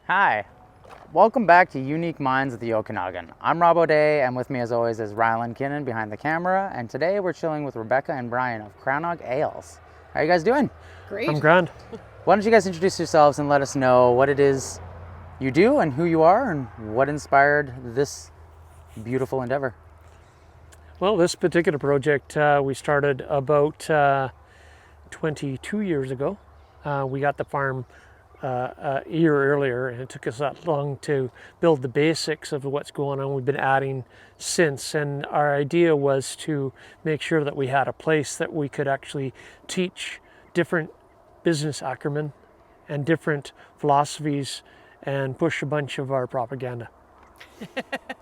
Hi, welcome back to Unique Minds of the Okanagan. I'm Rob O'Day, and with me as always is Rylan Kinnan behind the camera, and today we're chilling with Rebecca and Brian of Crannog Ales. How are you guys doing? Great. I'm grand. Why don't you guys introduce yourselves and let us know what it is you do and who you are and what inspired this beautiful endeavor? Well, this particular project we started about 22 years ago. We got the farm a year earlier, and it took us that long to build the basics of what's going on. We've been adding since, and our idea was to make sure that we had a place that we could actually teach different business acumen and different philosophies and push a bunch of our propaganda.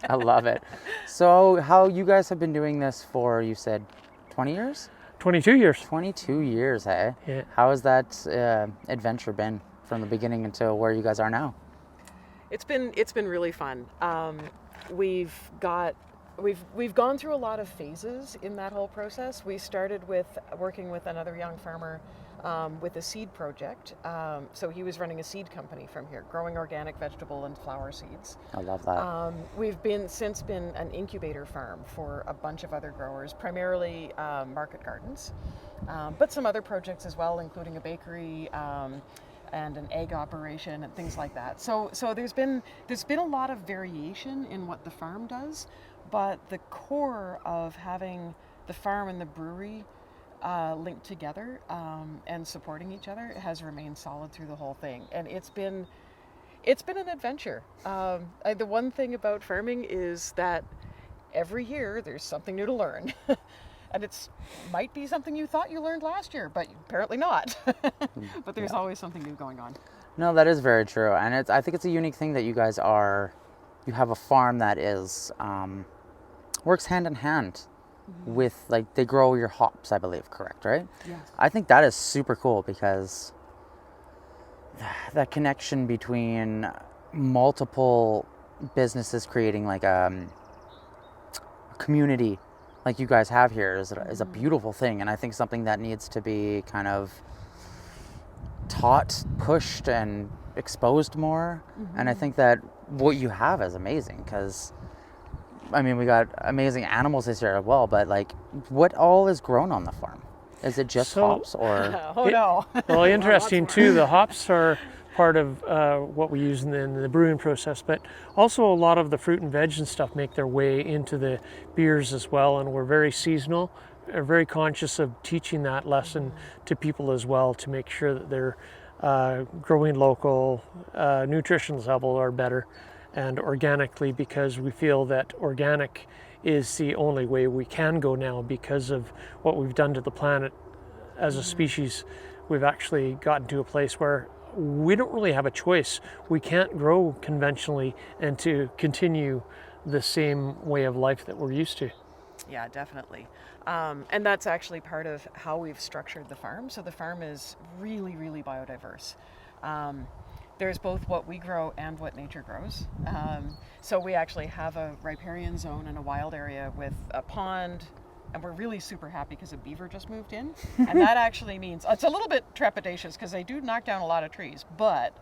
I love it. So how you guys have been doing this for, you said, 20 years? 22 years. 22 years, hey? Yeah. How has that adventure been from the beginning until where you guys are now? It's been really fun. We've gone through a lot of phases in that whole process. We started with working with another young farmer with a seed project. So he was running a seed company from here, growing organic vegetable and flower seeds. I love that. We've since been an incubator farm for a bunch of other growers, primarily market gardens, but some other projects as well, including a bakery and an egg operation and things like that. So there's been a lot of variation in what the farm does, but the core of having the farm and the brewery linked together and supporting each other has remained solid through the whole thing. And it's been an adventure. The one thing about farming is that every year there's something new to learn. And it might be something you thought you learned last year, but apparently not. But there's always something new going on. No, that is very true. And I think it's a unique thing that you guys you have a farm that is, works hand in hand with, like, they grow your hops, I believe, correct, right? Yes. I think that is super cool because that connection between multiple businesses creating like a community like you guys have here is a beautiful thing, and I think something that needs to be kind of taught, pushed, and exposed more. And I think that what you have is amazing because, I mean, we got amazing animals this year as well, but like, what all is grown on the farm? Is it just hops or? Oh no. Well, interesting too, the hops are part of what we use in the brewing process, but also a lot of the fruit and veg and stuff make their way into the beers as well, and we're very seasonal. We're very conscious of teaching that lesson to people as well, to make sure that they're growing local, nutrition level are better, and organically, because we feel that organic is the only way we can go now because of what we've done to the planet as a species. We've actually gotten to a place where we don't really have a choice. We can't grow conventionally and to continue the same way of life that we're used to. Yeah, definitely. And that's actually part of how we've structured the farm. So the farm is really, really biodiverse. There's both what we grow and what nature grows. So we actually have a riparian zone and a wild area with a pond, and we're really super happy because a beaver just moved in. And that actually means, it's a little bit trepidatious because they do knock down a lot of trees, but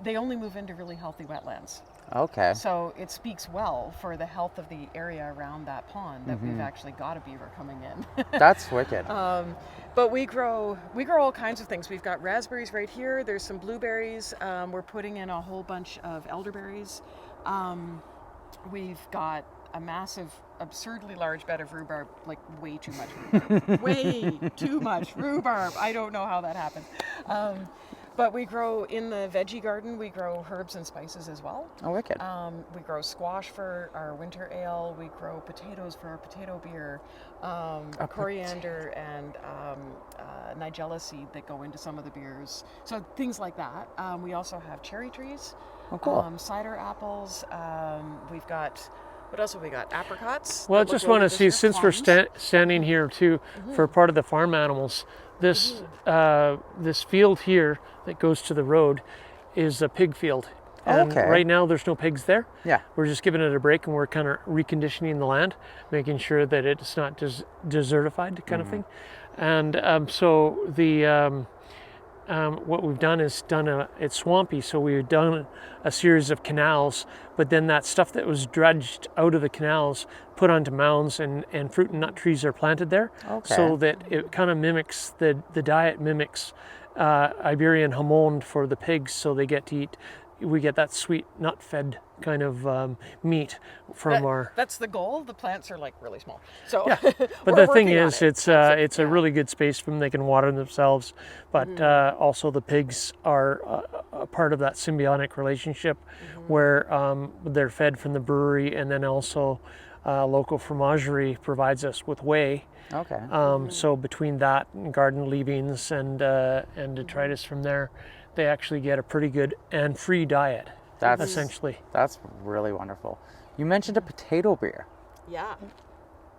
they only move into really healthy wetlands. Okay. So it speaks well for the health of the area around that pond that we've actually got a beaver coming in. That's wicked. But we grow all kinds of things. We've got raspberries right here. There's some blueberries. We're putting in a whole bunch of elderberries. We've got a massive, absurdly large bed of rhubarb, like way too much rhubarb. Way too much rhubarb. I don't know how that happened. But we grow in the veggie garden, we grow herbs and spices as well. Oh, wicked. We grow squash for our winter ale. We grow potatoes for our potato beer. Coriander and nigella seed that go into some of the beers. So things like that. We also have cherry trees. Oh, cool. Cider apples. We've got, what else have we got? Apricots. Well, I just want to see, since we're standing here too, for part of the farm animals, this this field here that goes to the road is a pig field. And right now there's no pigs there. Yeah. We're just giving it a break, and we're kind of reconditioning the land, making sure that it's not desertified kind of thing. And so what we've done is it's swampy, so we've done a series of canals, but then that stuff that was dredged out of the canals put onto mounds, and fruit and nut trees are planted there, so that it kind of mimics, the diet mimics Iberian Hamon for the pigs, so they get to eat, we get that sweet nut-fed kind of meat from our... That's the goal. The plants are like really small. So yeah. But the thing is, it's a really good space for them. They can water themselves, but also the pigs are a part of that symbiotic relationship where they're fed from the brewery, and then also local fromagerie provides us with whey. Okay. So between that and garden leavings and detritus from there, they actually get a pretty good and free diet. Essentially. That's really wonderful. You mentioned a potato beer. Yeah.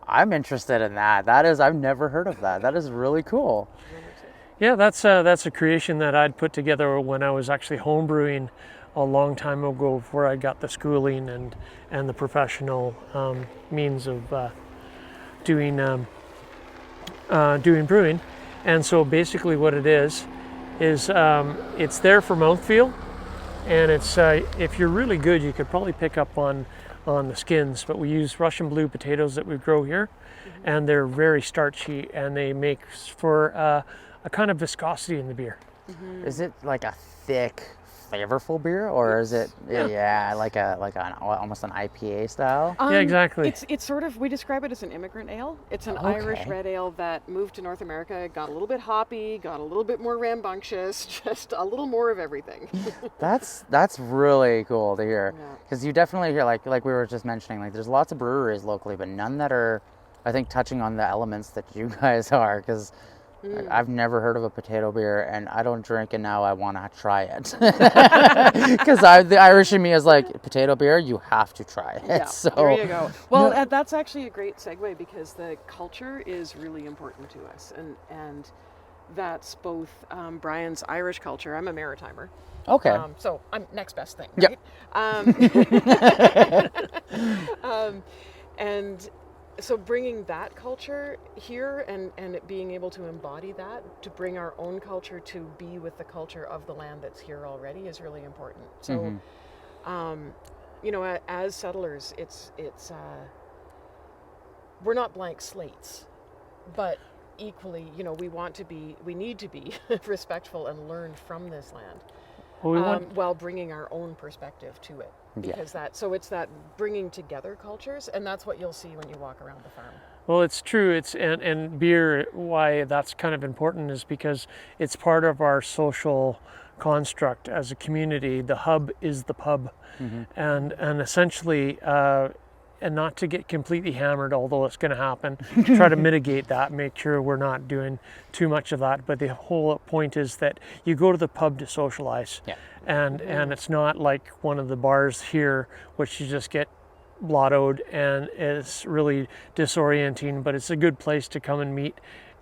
I'm interested in that. I've never heard of that. That is really cool. Yeah, that's a creation that I'd put together when I was actually homebrewing a long time ago, before I got the schooling and the professional means of doing brewing. And so basically what it is it's there for mouthfeel. And it's if you're really good, you could probably pick up on the skins. But we use Russian blue potatoes that we grow here, and they're very starchy, and they make for a kind of viscosity in the beer. Is it like a thick, flavorful beer, or is it like almost an IPA style? Yeah, exactly. It's sort of, we describe it as an immigrant ale. It's an Irish red ale that moved to North America, got a little bit hoppy, got a little bit more rambunctious, just a little more of everything. That's really cool to hear, because you definitely hear, like we were just mentioning, like there's lots of breweries locally, but none that are, I think, touching on the elements that you guys are, because I've never heard of a potato beer, and I don't drink, and now I want to try it. Because the Irish in me is like, potato beer, you have to try it. Yeah, so there you go. Well, that's actually a great segue, because the culture is really important to us, and that's both Brian's Irish culture. I'm a maritimer. Okay. So I'm next best thing, Yep. right? And so bringing that culture here and it being able to embody that, to bring our own culture to be with the culture of the land that's here already, is really important. So, as settlers, it's we're not blank slates, but equally, we need to be respectful and learn from this land, while bringing our own perspective to it. Because it's that bringing together cultures, and that's what you'll see when you walk around the farm. Well, it's true. And beer, why that's kind of important is because it's part of our social construct as a community. The hub is the pub, and essentially, and not to get completely hammered, although it's going to happen, try to mitigate that, make sure we're not doing too much of that. But the whole point is that you go to the pub to socialize. Yeah. And it's not like one of the bars here, which you just get blottoed and it's really disorienting, but it's a good place to come and meet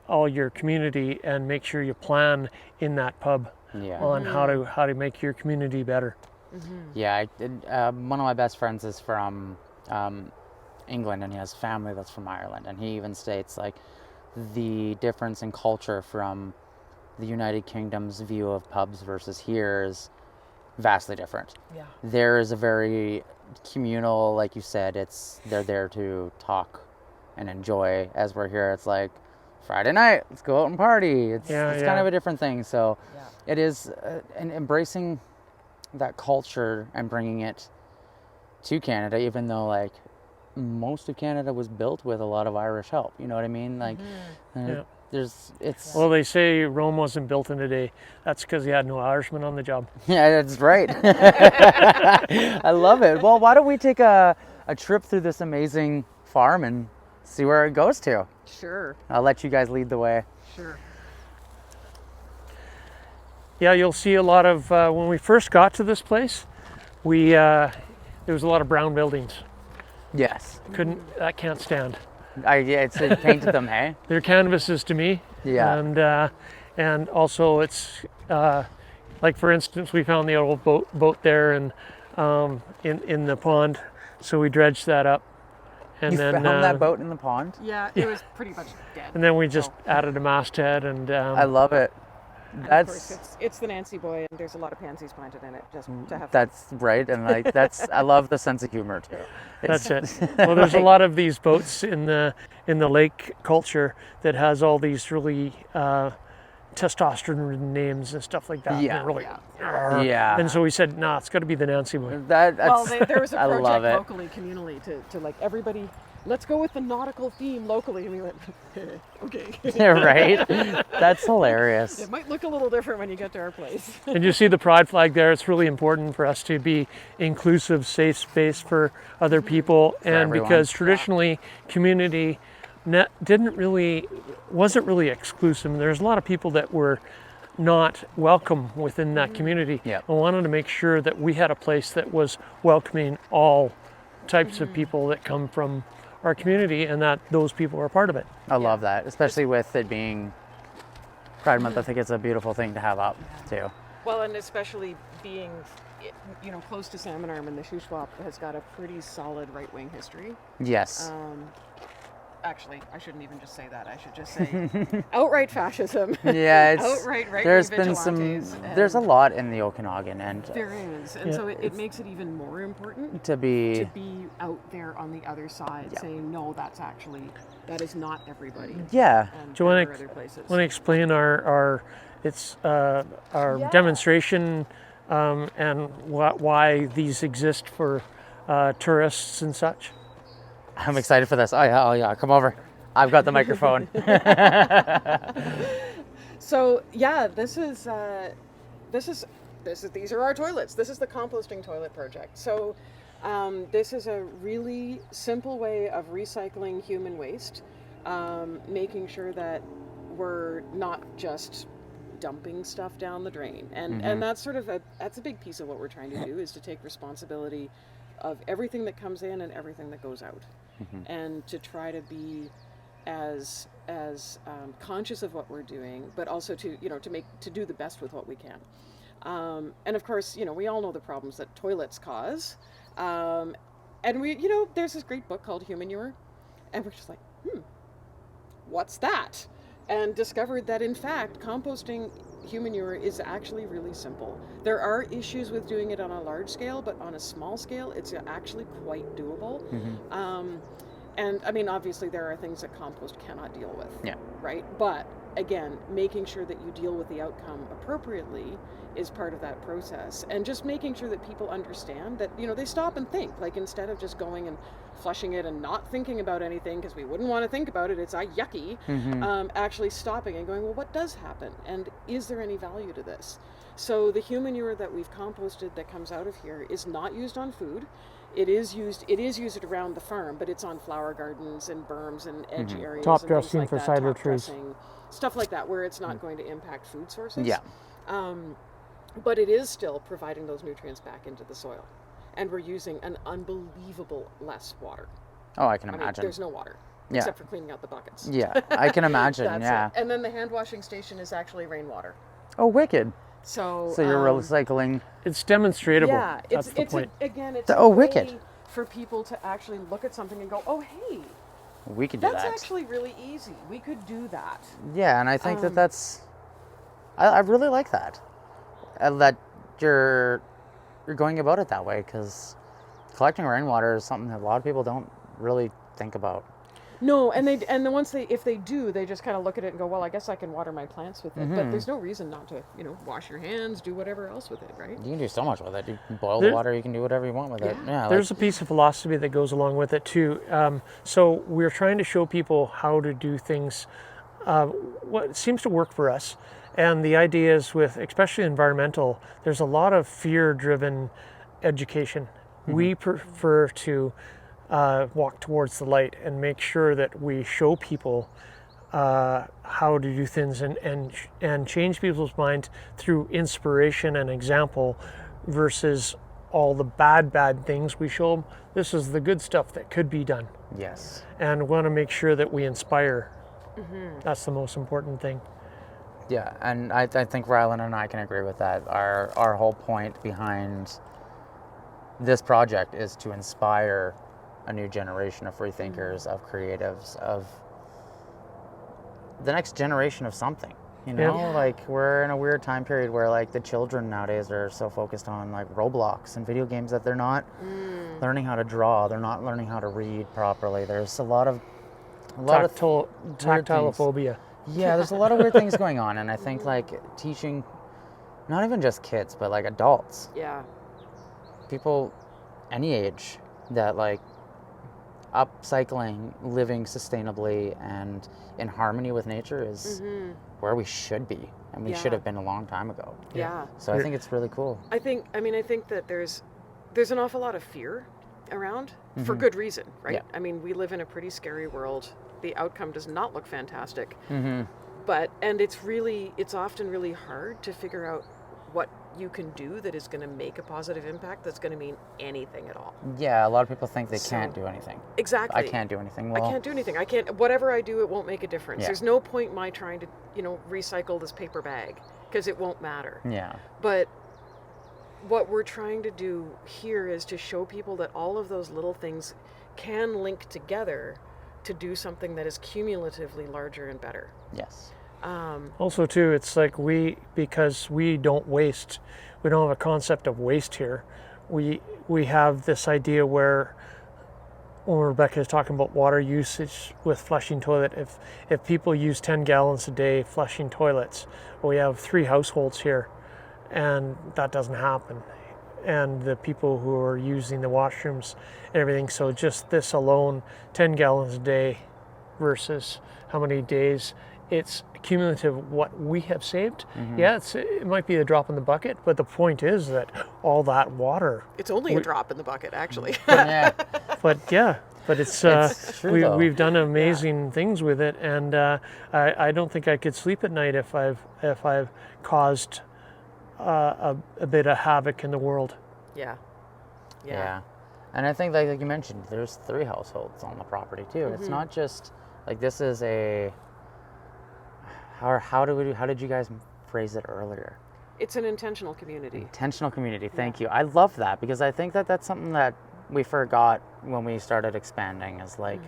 all your community and make sure you plan in that pub on how to make your community better. Yeah, one of my best friends is from England, and he has family that's from Ireland, and he even states like the difference in culture from the United Kingdom's view of pubs versus here is vastly different. Yeah. There is a very communal, like you said, they're there to talk and enjoy, as we're here, it's like Friday night, let's go out and party. It's kind of a different thing. So it is and embracing that culture and bringing it to Canada, even though like most of Canada was built with a lot of Irish help, you know what I mean? Like well, they say Rome wasn't built in a day. That's because you had no Irishmen on the job. Yeah, that's right. I love it. Well, why don't we take a trip through this amazing farm and see where it goes to? Sure. I'll let you guys lead the way. Sure. Yeah, you'll see a lot of, when we first got to this place, there was a lot of brown buildings. Yes. That can't stand. It's painted them, hey? They're canvases to me. Yeah. And also it's like, for instance, we found the old boat there and in the pond, so we dredged that up. And you found that boat in the pond? Yeah, it was pretty much dead. And then we just added a masthead and I love it. And That's of course, it's the Nancy boy, and there's a lot of pansies planted in it just to have. that's right, and like that's I love the sense of humor too. That's it. Well, there's a lot of these boats in the lake culture that has all these really testosterone names and stuff like that. Yeah. They're really, Yeah. And so we said, nah, it's got to be the Nancy boy. That's Well, there was a I love project it. locally, communally, to like everybody. Let's go with the nautical theme locally, and we went, okay. Yeah, right. That's hilarious. It might look a little different when you get to our place. And you see the pride flag there. It's really important for us to be inclusive, safe space for other people, and everyone. because traditionally community wasn't really exclusive. And there's a lot of people that were not welcome within that community. Yeah. I wanted to make sure that we had a place that was welcoming all types of people that come from our community, and that those people are part of it. I love that, especially with it being Pride Month. I think it's a beautiful thing to have up too. Well, and especially being, close to Salmon Arm, and the Shuswap has got a pretty solid right-wing history. Yes. Actually, I shouldn't even just say that. I should just say outright fascism. Yeah, it's outright right-wing there's been vigilantes, there's a lot in the Okanagan, and there is, and so it makes it even more important to be out there on the other side, saying no, that is not everybody. yeah. And Do you there want are other places. to explain our demonstration and why these exist for tourists and such? I'm excited for this. Oh yeah, come over. I've got the microphone. So yeah, these are our toilets. This is the composting toilet project. So this is a really simple way of recycling human waste, making sure that we're not just dumping stuff down the drain. And that's sort of that's a big piece of what we're trying to do, is to take responsibility of everything that comes in and everything that goes out, and to try to be as conscious of what we're doing, but also to do the best with what we can. And of course, we all know the problems that toilets cause. And there's this great book called Humanure, and we're just like, what's that? And discovered that in fact, composting humanure is actually really simple. There are issues with doing it on a large scale, but on a small scale, it's actually quite doable. And I mean, obviously there are things that compost cannot deal with. Yeah. Right? But again, making sure that you deal with the outcome appropriately is part of that process. And just making sure that people understand that, they stop and think, like, instead of just going and flushing it and not thinking about anything, because we wouldn't want to think about it, it's yucky, actually stopping and going, well, what does happen? And is there any value to this? So the humanure that we've composted that comes out of here is not used on food. It is used around the farm, but it's on flower gardens and berms and edge areas. Top and dressing things like for that, cider top trees. dressing, stuff like that, where it's not going to impact food sources. Yeah. But it is still providing those nutrients back into the soil. And we're using an unbelievable less water. Oh, I can I mean, imagine. there's no water. Yeah. Except for cleaning out the buckets. Yeah, I can imagine. That's Yeah. it. And then the hand washing station is actually rainwater. Oh, wicked. So you're recycling. It's demonstratable. Yeah, That's the point. It's Oh, a way wicked. for people to actually look at something and go, oh, hey, We could do that's that. actually really easy. We could do that. Yeah, and I think that's. I really like that. That you're going about it that way, because collecting rainwater is something that a lot of people don't really think about. No, if they do, they just kind of look at it and go, well, I guess I can water my plants with it. But there's no reason not to, wash your hands, do whatever else with it, right? You can do so much with it. You can boil the water. You can do whatever you want with it. Yeah. There's a piece of philosophy that goes along with it too. So we're trying to show people how to do things, what seems to work for us. And the idea is with, especially environmental, there's a lot of fear-driven education. We prefer to walk towards the light and make sure that we show people how to do things and change people's minds through inspiration and example, versus all the bad things. We show them this is the good stuff that could be done. Yes. And want to make sure that we inspire. That's the most important thing. Yeah, and I think Rylan and I can agree with that. Our whole point behind this project is to inspire a new generation of free thinkers, of creatives, of the next generation of something. You know, Yeah. like we're in a weird time period where like the children nowadays are so focused on like Roblox and video games that they're not learning how to draw. They're not learning how to read properly. There's a lot of weird things. Tactilophobia. Yeah, there's a lot of weird things going on, and I think like teaching, not even just kids, but like adults, Yeah. people any age, that like upcycling, living sustainably and in harmony with nature is where we should be, and we should have been a long time ago. Yeah. So I think it's really cool. I think that there's an awful lot of fear around for good reason, right? Yeah. I mean, we live in a pretty scary world. The outcome does not look fantastic. And it's often really hard to figure out what you can do that is going to make a positive impact, that's going to mean anything at all. Yeah, a lot of people think they can't do anything. Exactly. I can't do anything. Well, I can't do anything. I can't, whatever I do, it won't make a difference. Yeah. There's no point in my trying to, recycle this paper bag, because it won't matter. yeah. But what we're trying to do here is to show people that all of those little things can link together to do something that is cumulatively larger and better. Yes. Also, too, it's like because we don't waste, we don't have a concept of waste here. We have this idea where, when Rebecca is talking about water usage with flushing toilet, if people use 10 gallons a day flushing toilets, we have 3 households here, and that doesn't happen. And the people who are using the washrooms and everything, so just this alone, 10 gallons a day versus how many days, it's cumulative what we have saved. Yeah, it might be a drop in the bucket, but the point is that all that water. It's only a drop in the bucket, actually. Yeah. But it's true, though. we've done amazing things with it, and I don't think I could sleep at night if I've caused a bit of havoc in the world. Yeah. Yeah. And I think like you mentioned, there's 3 households on the property too. It's not just like this is a how did you guys phrase it earlier? It's an intentional community. Intentional community. Thank you. I love that, because I think that that's something that we forgot when we started expanding, is like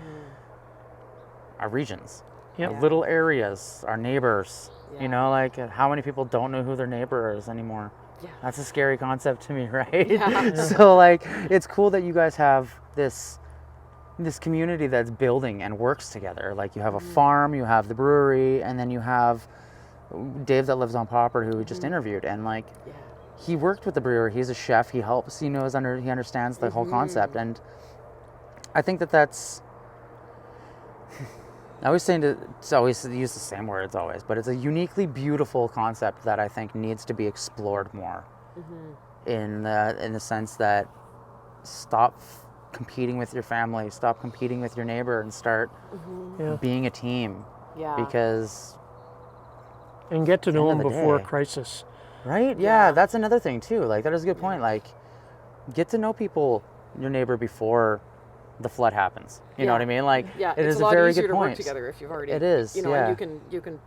our regions, Yep. our little areas, our neighbors. Yeah. You know, like how many people don't know who their neighbor is anymore? Yeah. That's a scary concept to me, right? Yeah. So like it's cool that you guys have this community that's building and works together. Like you have a farm, you have the brewery, and then you have Dave that lives on property, who we just interviewed, and like he worked with the brewer. He's a chef. He helps. He understands the whole concept, and I think that's. I always use the same words always, but it's a uniquely beautiful concept that I think needs to be explored more. In the sense that stop competing with your family, stop competing with your neighbor, and start being a team. Yeah. Because And get to know them end of the before day. crisis. right? Yeah, that's another thing too. Like that is a good point. Like get to know people, your neighbor, before the flood happens. You know what I mean? Like it is a lot a very easier good to point. work together if you've already. It is, and yeah. you can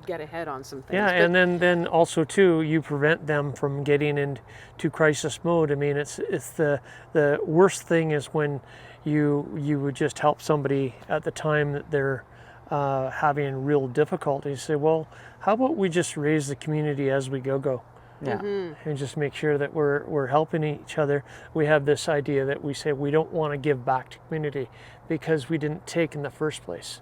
get ahead on some things. Yeah, but and then also too, you prevent them from getting into crisis mode. I mean, it's the worst thing is when you would just help somebody at the time that they're having real difficulties. Say, well, how about we just raise the community as we go, Yeah. and just make sure that we're helping each other. We have this idea that we say we don't want to give back to community because we didn't take in the first place.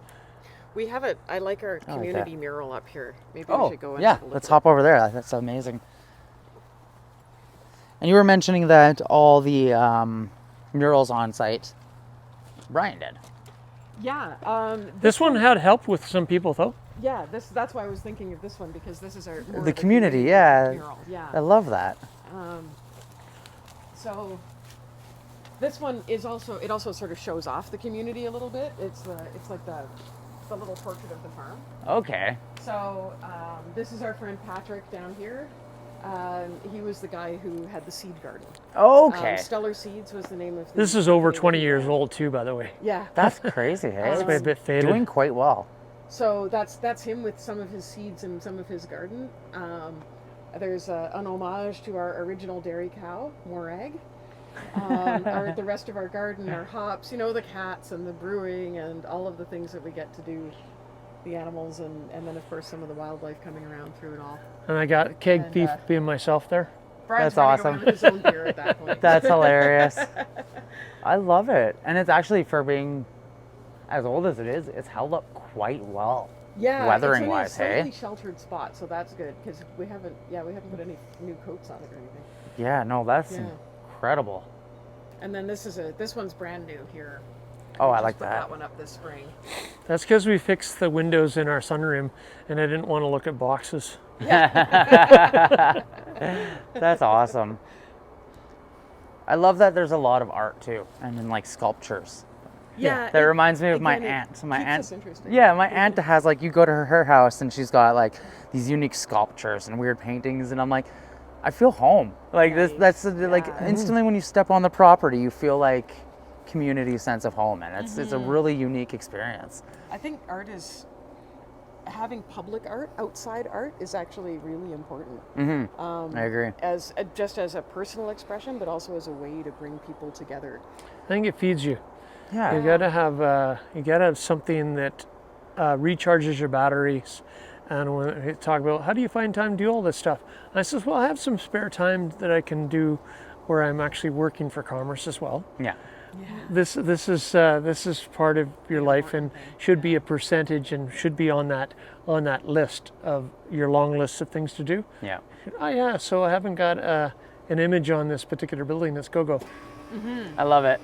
we have I like our that. community mural up here. Maybe we Oh, should go and yeah. have a look Let's at hop over there. That's amazing. And you were mentioning that all the murals on site, Brian did. it. Yeah. This one had help with some people, though. Yeah. That's why I was thinking of this one, because this is our more The of a community, yeah. mural. Yeah. I love that. So this one is also, it also sort of shows off the community a little bit. It's like the little portrait of the farm. Okay. So this is our friend Patrick down here. He was the guy who had the seed garden. Okay. Stellar Seeds was the name of the This is over company 20 that he years had. old too, by the way. Yeah. That's crazy, hey? It's a bit faded. Doing quite well. So that's him with some of his seeds and some of his garden. There's an homage to our original dairy cow, Morag. The rest of our garden are hops, the cats and the brewing and all of the things that we get to do the animals, and then of course some of the wildlife coming around through it all. And I got keg And, thief being myself there. Brian's That's running awesome. around with his own beer at that point. That's hilarious. I love it. And it's actually, for being as old as it is, it's held up quite well. Yeah, weathering it's in wise, a slightly hey? sheltered spot, so that's good because we haven't put any new coats on it or anything. Yeah, no, that's Yeah. incredible. And then this one's brand new here. Oh, We I just like put that. one up this spring. That's because we fixed the windows in our sunroom, and I didn't want to look at boxes. That's awesome. I love that there's a lot of art too, and then like sculptures. Yeah, That reminds me of my again, it aunt. So my keeps aunt, us interested. yeah, my aunt has like, you go to her house and she's got like these unique sculptures and weird paintings, and I'm like, I feel home. Like this, Nice. like Yeah. instantly when you step on the property, you feel like community sense of home, and it's a really unique experience. I think having public art, outside art, is actually really important. I agree. As just as a personal expression, but also as a way to bring people together. I think it feeds you. Yeah. You gotta have something that recharges your batteries. And when we talk about how do you find time to do all this stuff, I says, well, I have some spare time that I can do where I'm actually working for commerce as well. Yeah. This is part of your life and should be a percentage and should be on that list of your long list of things to do. Yeah. Oh yeah, so I haven't got an image on this particular building. Let's go. I love it.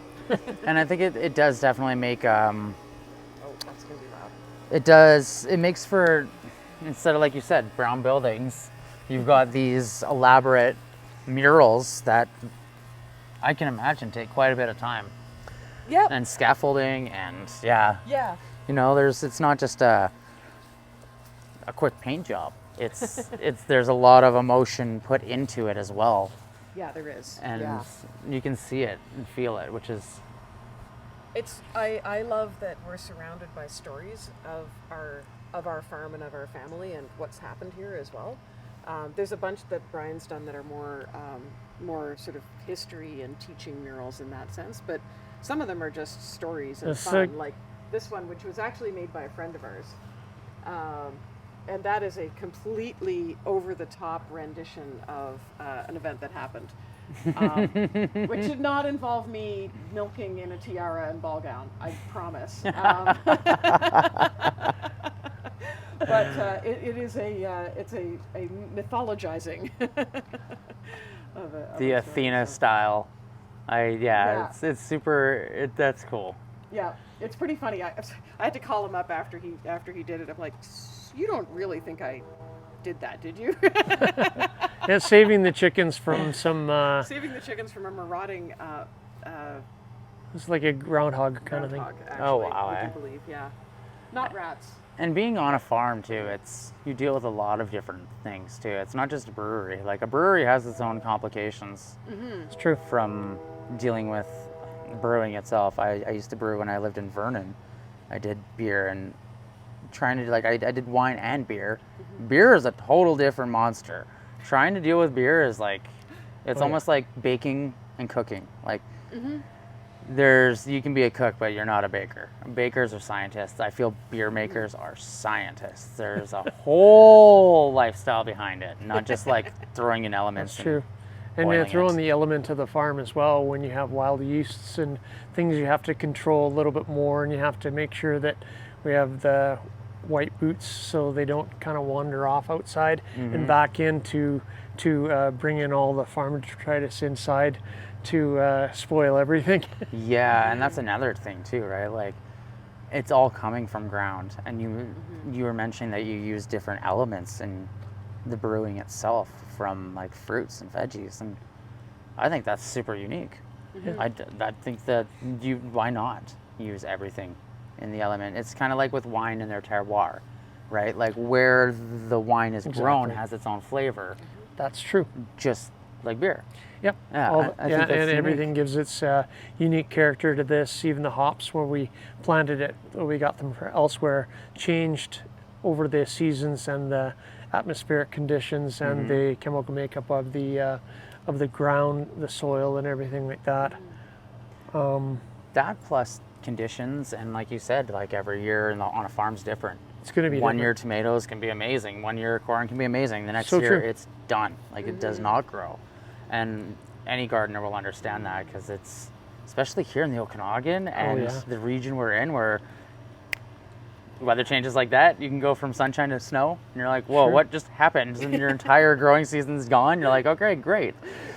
And I think it does definitely make Oh, that's gonna be loud. it makes for, instead of, like you said, brown buildings, you've got these elaborate murals that I can imagine take quite a bit of time, Yep. and scaffolding, and yeah, Yeah. you know, it's not just a quick paint job. It's there's a lot of emotion put into it as well, Yeah, there is. and yeah. you can see it and feel it, which is I love that we're surrounded by stories of our farm and of our family and what's happened here as well. There's a bunch that Brian's done that are more sort of history and teaching murals in that sense, but some of them are just stories and That's fun. Like this one, which was actually made by a friend of ours, and that is a completely over-the-top rendition of an event that happened. Which did not involve me milking in a tiara and ball gown, I promise. But it is it's a mythologizing of a the Athena story. style. Yeah. It's super. That's cool. Yeah, it's pretty funny. I had to call him up after he did it. I'm like, you don't really think I did that, did you? Yeah, saving the chickens from some. Saving the chickens from a marauding It's like a groundhog kind of thing. groundhog, actually, Oh, wow, I eh? do believe, yeah. Not rats. And being on a farm too, you deal with a lot of different things too. It's not just a brewery. Like a brewery has its own complications It's true. from dealing with brewing itself. I used to brew when I lived in Vernon. I did beer and trying to I did wine and beer. Beer is a total different monster. Trying to deal with beer is like, it's Oh, yeah. almost like baking and cooking. Like Mm-hmm. you can be a cook, but you're not a baker. Bakers are scientists. I feel beer makers are scientists. There's a whole lifestyle behind it, not just like throwing in elements. That's true. And boiling throw in it. the element of the farm as well when you have wild yeasts and things you have to control a little bit more, and you have to make sure that we have the white boots so they don't kind of wander off outside and back in to bring in all the farm detritus inside to spoil everything. Yeah, and that's another thing too, right? Like, it's all coming from ground, and you were mentioning that you use different elements in the brewing itself, from like fruits and veggies, and I think that's super unique. I think that why not use everything in the element? It's kind of like with wine in their terroir, right? Like where the wine is grown Exactly. has its own flavor, That's true. just like beer. Yep. Yeah, All I think that's and unique. everything gives its unique character to this. Even the hops, where we planted it, we got them from elsewhere, changed over the seasons and the atmospheric conditions and the chemical makeup of the ground, the soil, and everything like that. That plus conditions, and like you said, like every year on a farm's different. It's going to be one year different. tomatoes can be amazing, one year corn can be amazing, the next So year true. it's done. Like it does not grow. And any gardener will understand that, because it's, especially here in the Okanagan and yeah. the region we're in, where weather changes like that, you can go from sunshine to snow, and you're like, whoa, Sure. what just happened? And your entire growing season's gone. You're like, okay, great.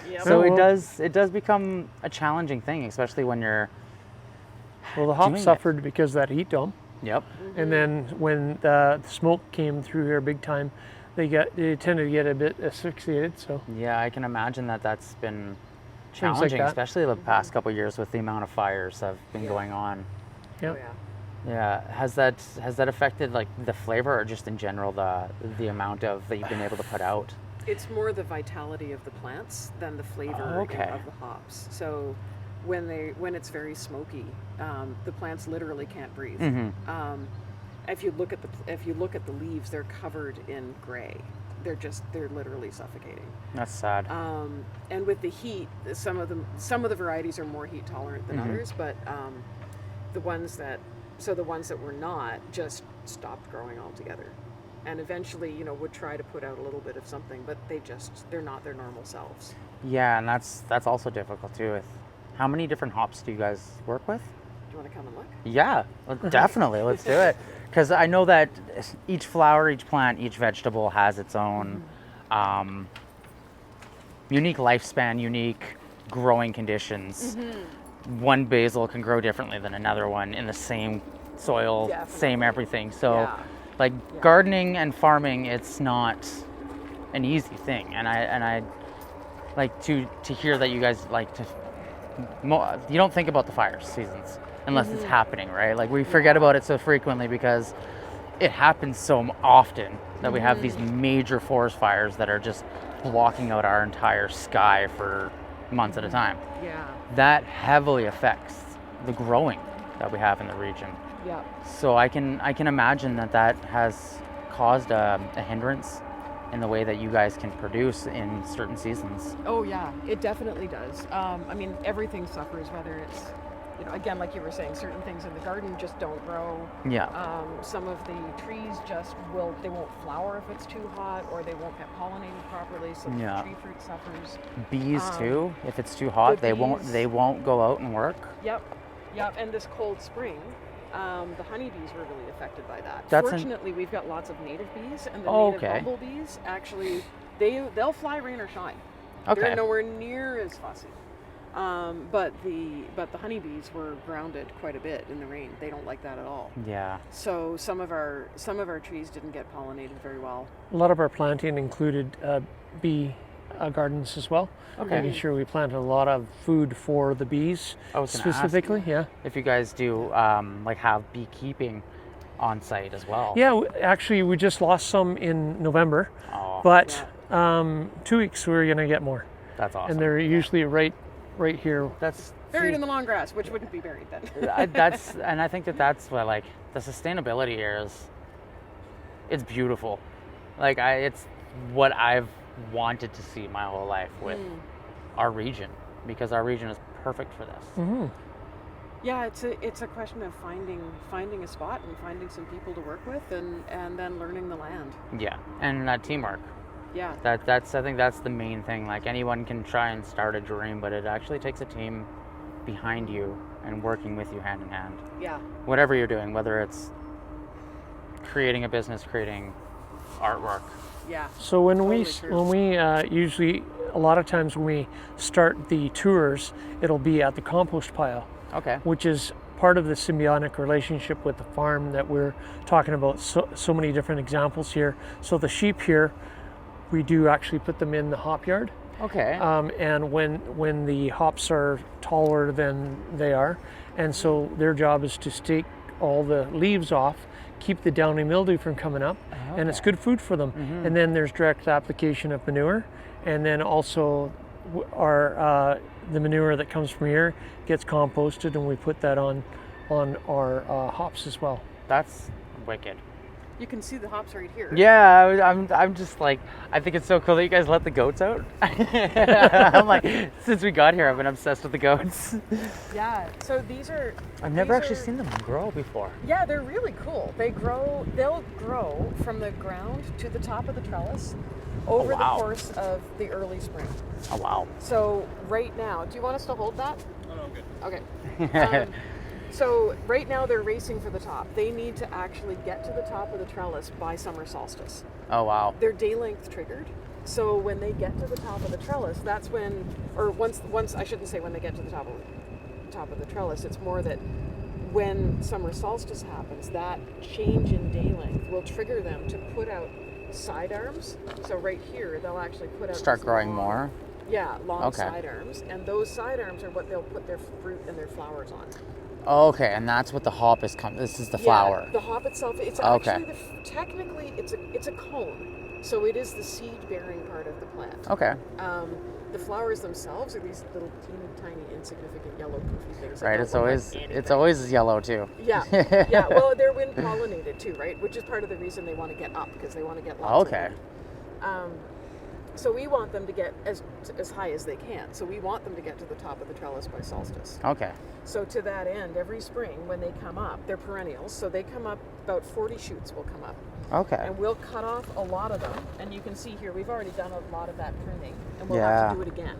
Yep. So Oh, well. it does become a challenging thing, especially when you're, Well, the doing hops it. suffered because of that heat dome. yep, And then when the smoke came through here big time, they tended to get a bit asphyxiated. So yeah, I can imagine that that's been like challenging, that. especially the past couple of years with the amount of fires that have been Yeah. going on. yeah. Oh, yeah. Yeah, has that affected like the flavor, or just in general the amount of that you've been able to put out? It's more the vitality of the plants than the flavor Okay. of the hops. So when it's very smoky, the plants literally can't breathe. If you look at the leaves, they're covered in gray. They're literally suffocating. That's sad. And with the heat, some of the varieties are more heat tolerant than others, but the ones that were not just stopped growing altogether. And eventually, would try to put out a little bit of something, but they're not their normal selves. Yeah, and that's also difficult too. With how many different hops do you guys work with? Do you want to come and look? Yeah, definitely. Let's do it. Because I know that each flower, each plant, each vegetable has its own unique lifespan, unique growing conditions. One basil can grow differently than another one in the same soil, Definitely. same everything. So, Yeah. like gardening and farming, it's not an easy thing. And I like to hear that you guys like to. You don't think about the fire seasons unless it's happening, right? Like we forget about it so frequently because it happens so often that we have these major forest fires that are just blocking out our entire sky for months at a time. Yeah. That heavily affects the growing that we have in the region. Yeah. So I can imagine that has caused a hindrance in the way that you guys can produce in certain seasons. Oh yeah, it definitely does. I mean, everything suffers, whether it's, again, like you were saying, certain things in the garden just don't grow. Yeah. Some of the trees they won't flower if it's too hot, or they won't get pollinated properly, so Yeah. the tree fruit suffers. Bees too. If it's too hot, the they bees- won't go out and work. Yep. And this cold spring, the honeybees were really affected by that. That's Fortunately, we've got lots of native bees, and the Oh, native okay. bumblebees actually they'll fly rain or shine. Okay. They're nowhere near as fussy. But the honeybees were grounded quite a bit in the rain. They don't like that at all. Yeah. So some of our trees didn't get pollinated very well. A lot of our planting included bee gardens as well. Okay. Making sure we planted a lot of food for the bees I was gonna ask specifically. Yeah. if you guys do like have beekeeping on site as well. Yeah. Actually, we just lost some in November, Oh, but 2 weeks we're gonna get more, that's awesome. and they're usually right here. That's Buried in the long grass, which wouldn't be buried then. and I think that's what, like, the sustainability here is. It's beautiful. Like it's what I've wanted to see my whole life with our region, because our region is perfect for this. Mm-hmm. Yeah, it's a question of finding a spot and finding some people to work with, and then learning the land. Yeah, and that teamwork. Yeah. I think that's the main thing. Like anyone can try and start a dream, but it actually takes a team behind you and working with you hand in hand. Yeah. Whatever you're doing, whether it's creating a business, creating artwork. Yeah. So when Totally true. we usually, a lot of times when we start the tours, it'll be at the compost pile, Okay. which is part of the symbiotic relationship with the farm that we're talking about. So many different examples here. So the sheep here, we do actually put them in the hop yard. Okay. And when the hops are taller than they are, and so their job is to stake all the leaves off, keep the downy mildew from coming up, and it's good food for them. And then there's direct application of manure, and then also the manure that comes from here gets composted, and we put that on our hops as well. That's wicked. You can see the hops right here. Yeah, I'm just like, I think it's so cool that you guys let the goats out. I'm like, since we got here, I've been obsessed with the goats. Yeah. So these are. I've never actually seen them grow before. Yeah, they're really cool. They'll grow from the ground to the top of the trellis over the course of the early spring. Oh, wow. So right now, do you want us to hold that? Oh, no, good. Okay. So right now they're racing for the top. They need to actually get to the top of the trellis by summer solstice. Oh, wow. They're day length triggered. So when they get to the top of the trellis, that's when, or once I shouldn't say when they get to the top of the trellis, it's more that when summer solstice happens, that change in day length will trigger them to put out side arms. So right here, they'll actually put out Start growing more? Yeah, long side arms. And those side arms are what they'll put their fruit and their flowers on. Okay, and that's what the hop is this is the flower. The hop itself, it's actually, technically, it's a cone. So it is the seed-bearing part of the plant. Okay. The flowers themselves are these little teeny tiny insignificant yellow poofy things. Right, it's always yellow too. Yeah, yeah. Well, they're wind pollinated too, right? Which is part of the reason they want to get up, because they want to get lots of wind. So we want them to get as high as they can. So we want them to get to the top of the trellis by solstice. Okay. So to that end, every spring when they come up, they're perennials. So they come up, about 40 shoots will come up. Okay. And we'll cut off a lot of them. And you can see here, we've already done a lot of that pruning. And we'll have to do it again.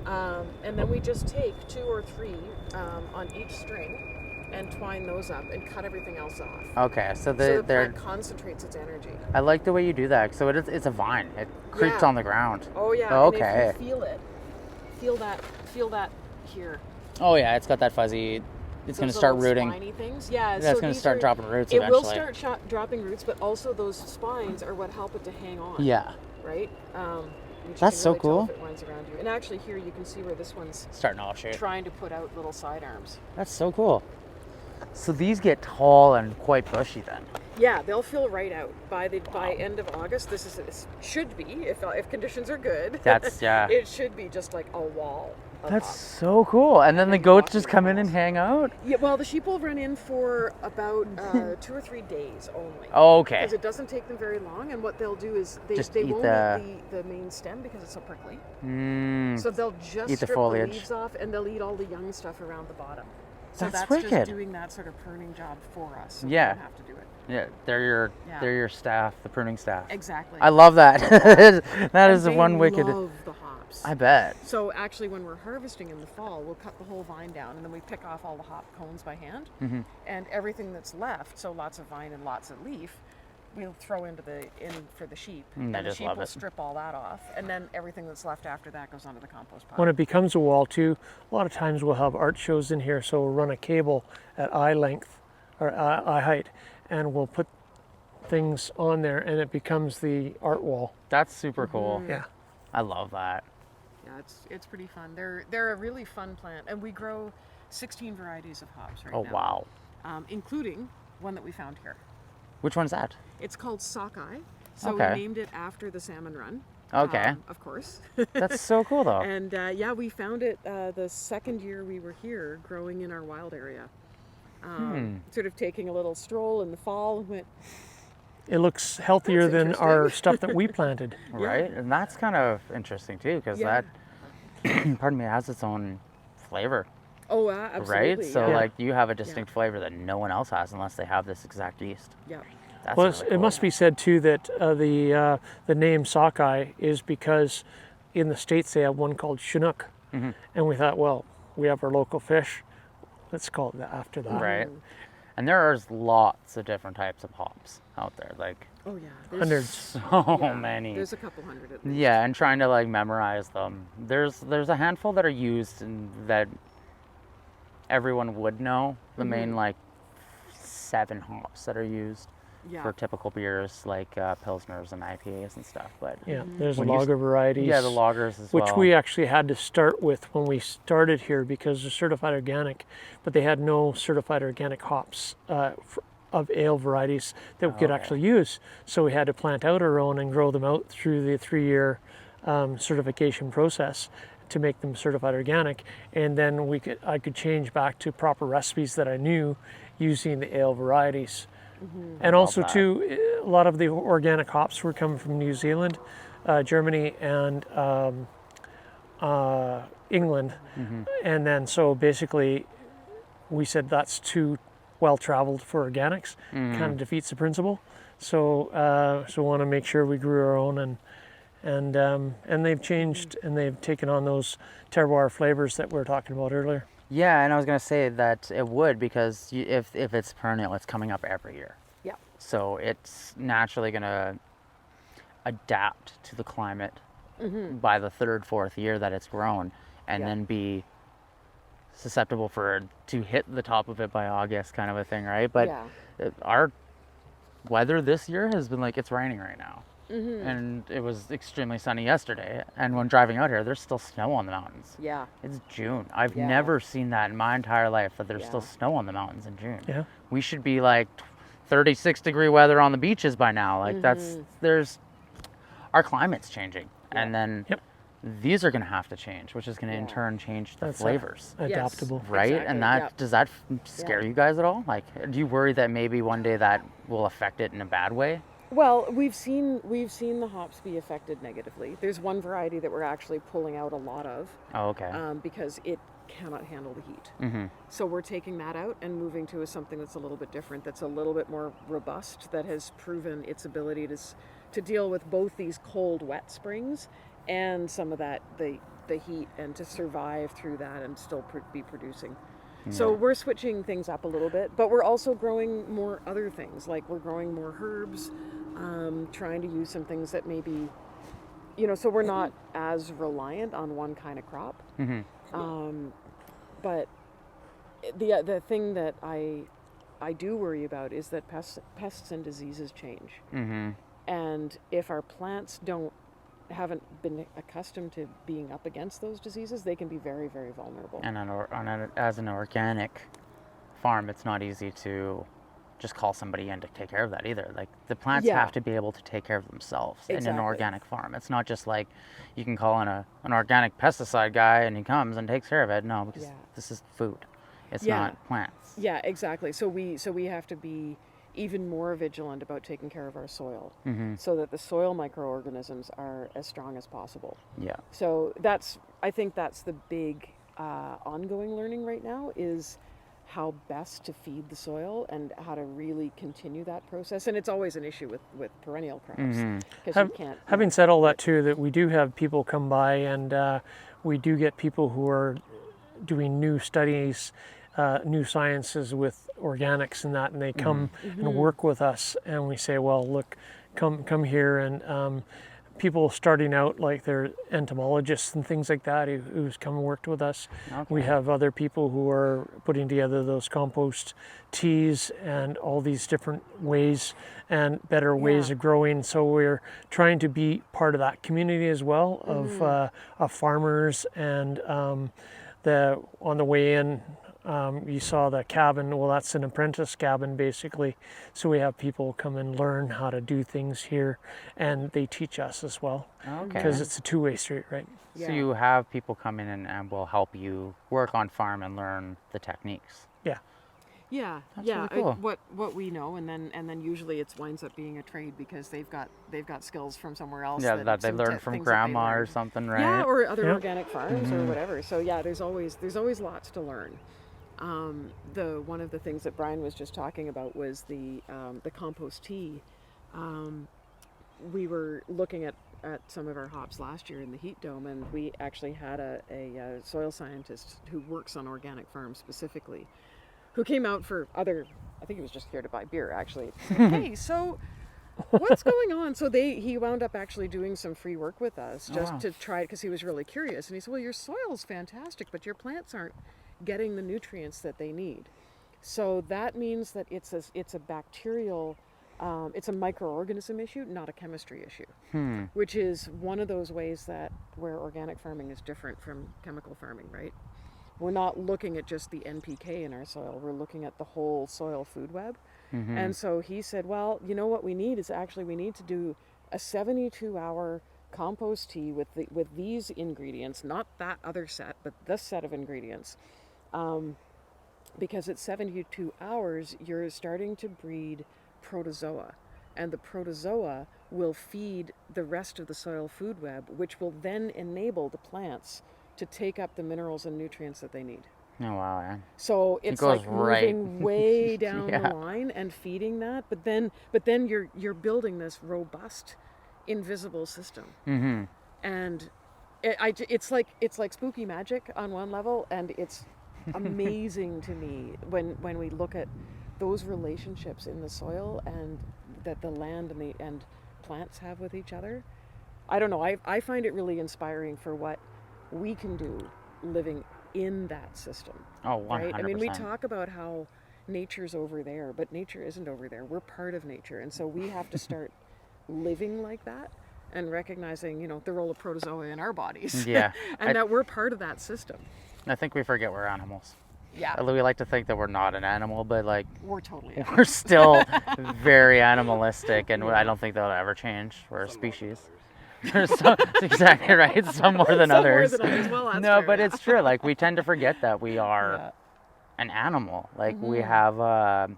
And then we just take 2 or 3 on each string and twine those up and cut everything else off. Okay, so the plant concentrates its energy. I like the way you do that. So it's a vine. It creeps on the ground. Oh yeah. Okay. And if you feel it, feel that here. Oh yeah, it's got that fuzzy. It's going to start rooting. Spiny things. Yeah. That's going to start dropping roots eventually. It will start dropping roots, but also those spines are what help it to hang on. Yeah. Right. That's so cool. If it runs around you. And actually, here you can see where this one's starting to offshoot. Trying to put out little side arms. That's so cool. So these get tall and quite bushy then. Yeah, they'll fill right out by end of August. This should be if conditions are good. That's It should be just like a wall. That's so cool. And then the goats just come in and hang out? Yeah, well, the sheep will run in for about 2 or 3 days only. Oh, okay. Because it doesn't take them very long, and what they'll do is they won't eat the main stem because it's so prickly. So they'll just eat the strip foliage. the leaves off, and they'll eat all the young stuff around the bottom. So that's wicked. Just doing that sort of pruning job for us. So we don't have to do it. Yeah, they're your staff, the pruning staff. Exactly. I love that. That is the one wicked. They love the hops. I bet. So actually, when we're harvesting in the fall, we'll cut the whole vine down, and then we pick off all the hop cones by hand, and everything that's left, so lots of vine and lots of leaf, we'll throw in for the sheep, and the sheep will strip all that off, and then everything that's left after that goes onto the compost pile. When it becomes a wall too, a lot of times we'll have art shows in here, so we'll run a cable at eye length or eye height, and we'll put things on there, and it becomes the art wall. That's super cool. Yeah, I love that. Yeah, it's pretty fun. They're a really fun plant, and we grow 16 varieties of hops right now. Oh wow! Including one that we found here. Which one's that? It's called Sockeye. So we named it after the salmon run. Okay. Of course. That's so cool though. And we found it the second year we were here, growing in our wild area. Sort of taking a little stroll in the fall and went. It looks healthier than our stuff that we planted. Right, and that's kind of interesting too, because that, pardon me, has its own flavor. Oh, absolutely. Right, so like you have a distinct flavor that no one else has unless they have this exact yeast. Yeah. That's Well, really cool. it must be said too that the name sockeye is because in the States they have one called Chinook, and we thought, well, we have our local fish, let's call it after that. Right. And there is lots of different types of hops out there, like Oh yeah. Hundreds. so many. There's a couple hundred at least. Yeah, and trying to like memorize them. There's a handful that are used and that everyone would know. The main like 7 hops that are used for typical beers like Pilsners and IPAs and stuff. But Yeah, there's When you lager varieties. yeah, the lagers as which well. we actually had to start with when we started here because they're certified organic, but they had no certified organic hops of ale varieties that we could actually use. So we had to plant out our own and grow them out through the 3-year certification process to make them certified organic. And then I could change back to proper recipes that I knew using the ale varieties. And also that. too, a lot of the organic hops were coming from New Zealand, Germany, and England. And then so basically we said that's too well traveled for organics, kind of defeats the principle. So we want to make sure we grew our own, and they've changed and they've taken on those terroir flavors that we were talking about earlier. Yeah, and I was gonna say that it would, because if it's perennial, it's coming up every year. Yeah. So it's naturally gonna adapt to the climate by the third, fourth year that it's grown, and then be susceptible to hit the top of it by August, kind of a thing, right? But our weather this year has been like, it's raining right now. And it was extremely sunny yesterday, and when driving out here, there's still snow on the mountains. Yeah. It's June. I've never seen that in my entire life, that there's still snow on the mountains in June. Yeah. We should be like 36-degree weather on the beaches by now. Like our climate's changing, and then these are going to have to change, which is going to in turn change the flavors. Adaptable. Right? Exactly. And that does that scare you guys at all? Like, do you worry that maybe one day that will affect it in a bad way? Well, we've seen the hops be affected negatively. There's one variety that we're actually pulling out a lot of. Oh, okay. Because it cannot handle the heat. So we're taking that out and moving to something that's a little bit different, that's a little bit more robust, that has proven its ability to deal with both these cold, wet springs and some of that the heat, and to survive through that and still be producing. So we're switching things up a little bit, but we're also growing more other things. Like we're growing more herbs, trying to use some things that maybe, so we're not as reliant on one kind of crop. But the thing that I do worry about is that pests and diseases change. And if our plants haven't been accustomed to being up against those diseases, they can be very, very vulnerable. And as an organic farm, it's not easy to just call somebody in to take care of that either. Like, the plants have to be able to take care of themselves in an organic farm. It's not just like you can call in an organic pesticide guy and he comes and takes care of it. No, because this is food. It's not plants. Yeah, exactly. So we have to be even more vigilant about taking care of our soil, so that the soil microorganisms are as strong as possible. Yeah. So I think that's the big ongoing learning right now, is how best to feed the soil and how to really continue that process. And it's always an issue with perennial crops, because you can't. Having said all that too, that we do have people come by, and we do get people who are doing new studies, new sciences with organics and that, and they come and work with us, and we say, well, look, come here. And people starting out, like they're entomologists and things like that, who's come and worked with us. We have other people who are putting together those compost teas and all these different ways and better ways of growing. So we're trying to be part of that community as well, of farmers. And on the way in, you saw the cabin. Well, that's an apprentice cabin basically. So we have people come and learn how to do things here, and they teach us as well. Because it's a two-way street, right? So you have people come in and will help you work on farm and learn the techniques. That's really cool. What we know, and then usually it winds up being a trade, because they've got skills from somewhere else. Yeah, that they learned from grandma or something, right? Yeah, or other organic farms or whatever. So there's always lots to learn. One of the things that Brian was just talking about was the compost tea. We were looking at some of our hops last year in the heat dome, and we actually had a soil scientist who works on organic farms specifically, who came out for I think he was just here to buy beer actually. Hey, so what's going on? So he wound up actually doing some free work with us just to try, because he was really curious, and he said, well, your soil's fantastic, but your plants aren't getting the nutrients that they need. So that means that it's a bacterial, it's a microorganism issue, not a chemistry issue, which is one of those ways where organic farming is different from chemical farming, right? We're not looking at just the NPK in our soil, we're looking at the whole soil food web. And so he said, well, you know what we need to do a 72-hour compost tea with these ingredients, not that other set, but this set of ingredients. Because at 72 hours, you're starting to breed protozoa, and the protozoa will feed the rest of the soil food web, which will then enable the plants to take up the minerals and nutrients that they need. Oh wow, yeah. So it's goes like right. moving way down Yeah. the line and feeding that, but then you're building this robust, invisible system. Mm-hmm. And it's like spooky magic on one level, and it's amazing to me when we look at those relationships in the soil and that the land and plants have with each other. I don't know. I find it really inspiring for what we can do living in that system. Oh, 100%. Right? I mean, we talk about how nature's over there, but nature isn't over there. We're part of nature, and so we have to start living like that and recognizing, you know, the role of protozoa in our bodies. Yeah. And that we're part of that system. I think we forget we're animals. Yeah. We like to think that we're not an animal, but like We're totally we're still very animalistic, and I don't think that'll ever change. We're a species. That's exactly right. Some more than others. More than others. Well, that's No, true, but yeah. it's true. Like we tend to forget that we are an animal. Like we have a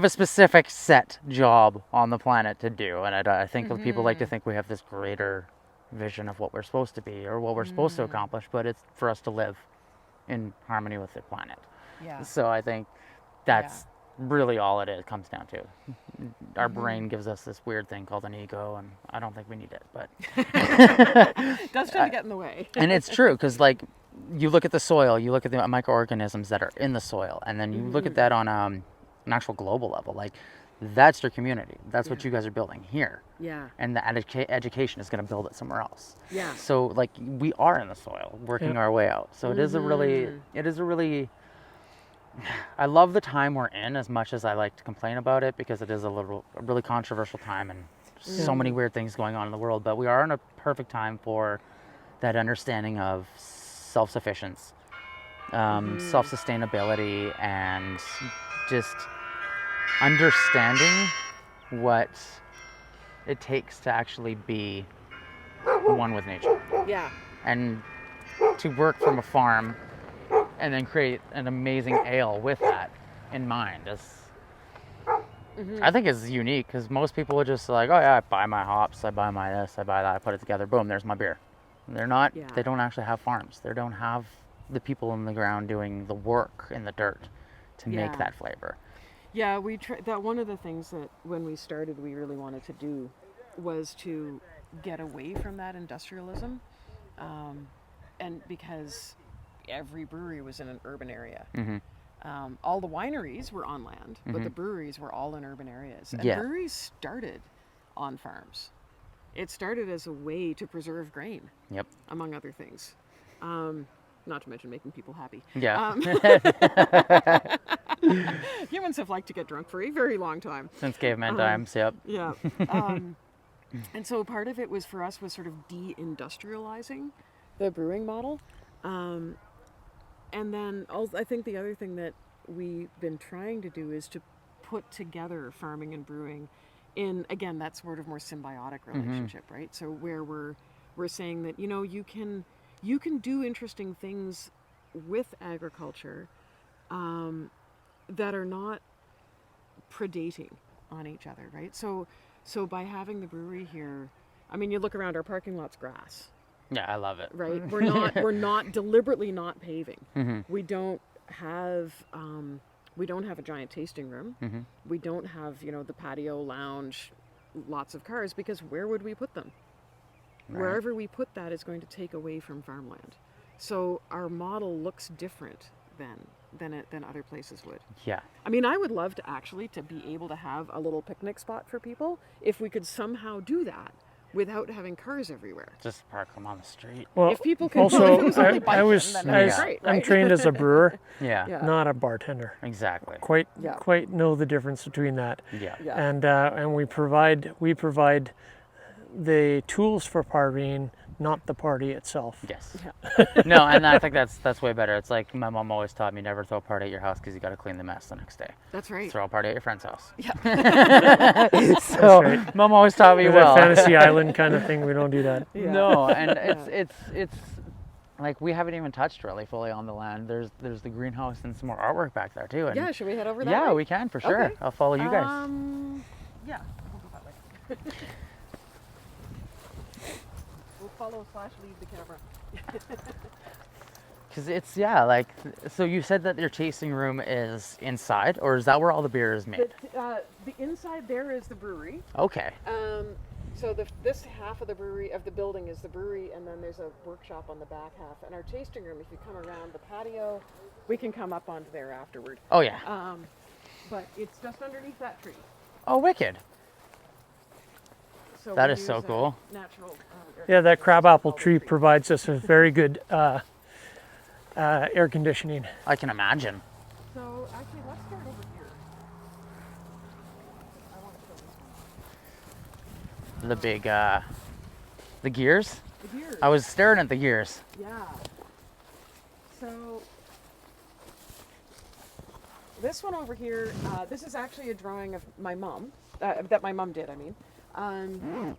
specific set job on the planet to do, and I think people like to think we have this greater vision of what we're supposed to be or what we're supposed to accomplish, but it's for us to live in harmony with the planet. Yeah. So I think that's really all it comes down to. Our brain gives us this weird thing called an ego, and I don't think we need it, but It does tend to get in the way. and it's true, because like you look at the soil, you look at the microorganisms that are in the soil, and then you look at that on an actual global level. Like that's your community. That's what you guys are building here. Yeah. And the education is going to build it somewhere else. Yeah. So like we are in the soil, working our way out. So it is a really, I love the time we're in as much as I like to complain about it, because it is a really controversial time and so many weird things going on in the world. But we are in a perfect time for that understanding of self-sufficiency, self-sustainability, and just understanding what it takes to actually be one with nature. Yeah. And to work from a farm and then create an amazing ale with that in mind is, I think is unique, because most people are just like, oh yeah, I buy my hops, I buy my this, I buy that, I put it together, boom, there's my beer. They're not, they don't actually have farms. They don't have the people in the ground doing the work in the dirt to make that flavor. Yeah, that one of the things that when we started we really wanted to do was to get away from that industrialism, and because every brewery was in an urban area. All the wineries were on land, but the breweries were all in urban areas. And breweries started on farms. It started as a way to preserve grain, among other things. Not to mention making people happy. Yeah. Humans have liked to get drunk for a very long time. Since caveman times, yep. Yeah. And so part of it was for us was sort of de-industrializing the brewing model. And then I think the other thing that we've been trying to do is to put together farming and brewing in, again, that sort of more symbiotic relationship, right? So where we're saying that, you know, you can do interesting things with agriculture that are not predating on each other, right? So by having the brewery here, I mean, you look around, our parking lot's grass. Yeah, I love it. Right? We're not deliberately not paving. We don't have a giant tasting room. We don't have, you know, the patio lounge, lots of cars, because where would we put them? Right. Wherever we put that is going to take away from farmland. So our model looks different than other places would. Yeah. I mean, I would love to be able to have a little picnic spot for people if we could somehow do that without having cars everywhere. Just park them on the street. Well, if people can, also, if it was only biking, then that'd be great, right? I'm trained as a brewer, Yeah. not a bartender. Exactly. Quite know the difference between that. Yeah. And we provide the tools for partying, not the party itself. Yes. No, and I think that's way better. It's like my mom always taught me, never throw a party at your house because you got to clean the mess the next day. That's right. Throw a party at your friend's house. Yeah. So right. Mom always taught me That well. Fantasy Island kind of thing. We don't do that. No, and it's like we haven't even touched really fully on the land. There's the greenhouse and some more artwork back there too. And Yeah, should we head over that yeah, way? we can for sure. Okay. I'll follow you guys. Yeah, we'll go that way. We'll follow / leave the camera. Because it's, yeah, like, so you said that your tasting room is inside, or is that where all the beer is made? The inside there is the brewery. Okay. So this half of the brewery, of the building, is the brewery, and then there's a workshop on the back half. And our tasting room, if you come around the patio, we can come up onto there afterward. Oh, yeah. But it's just underneath that tree. Oh, wicked. So That we is so use, cool. Natural. Yeah, that crabapple tree provides us with very good air conditioning. I can imagine. So actually, let's start over here. I want to show this The big, the gears. one. The gears. I was staring at the gears. Yeah. So this one over here, this is actually a drawing of my mom, that my mom did, I mean.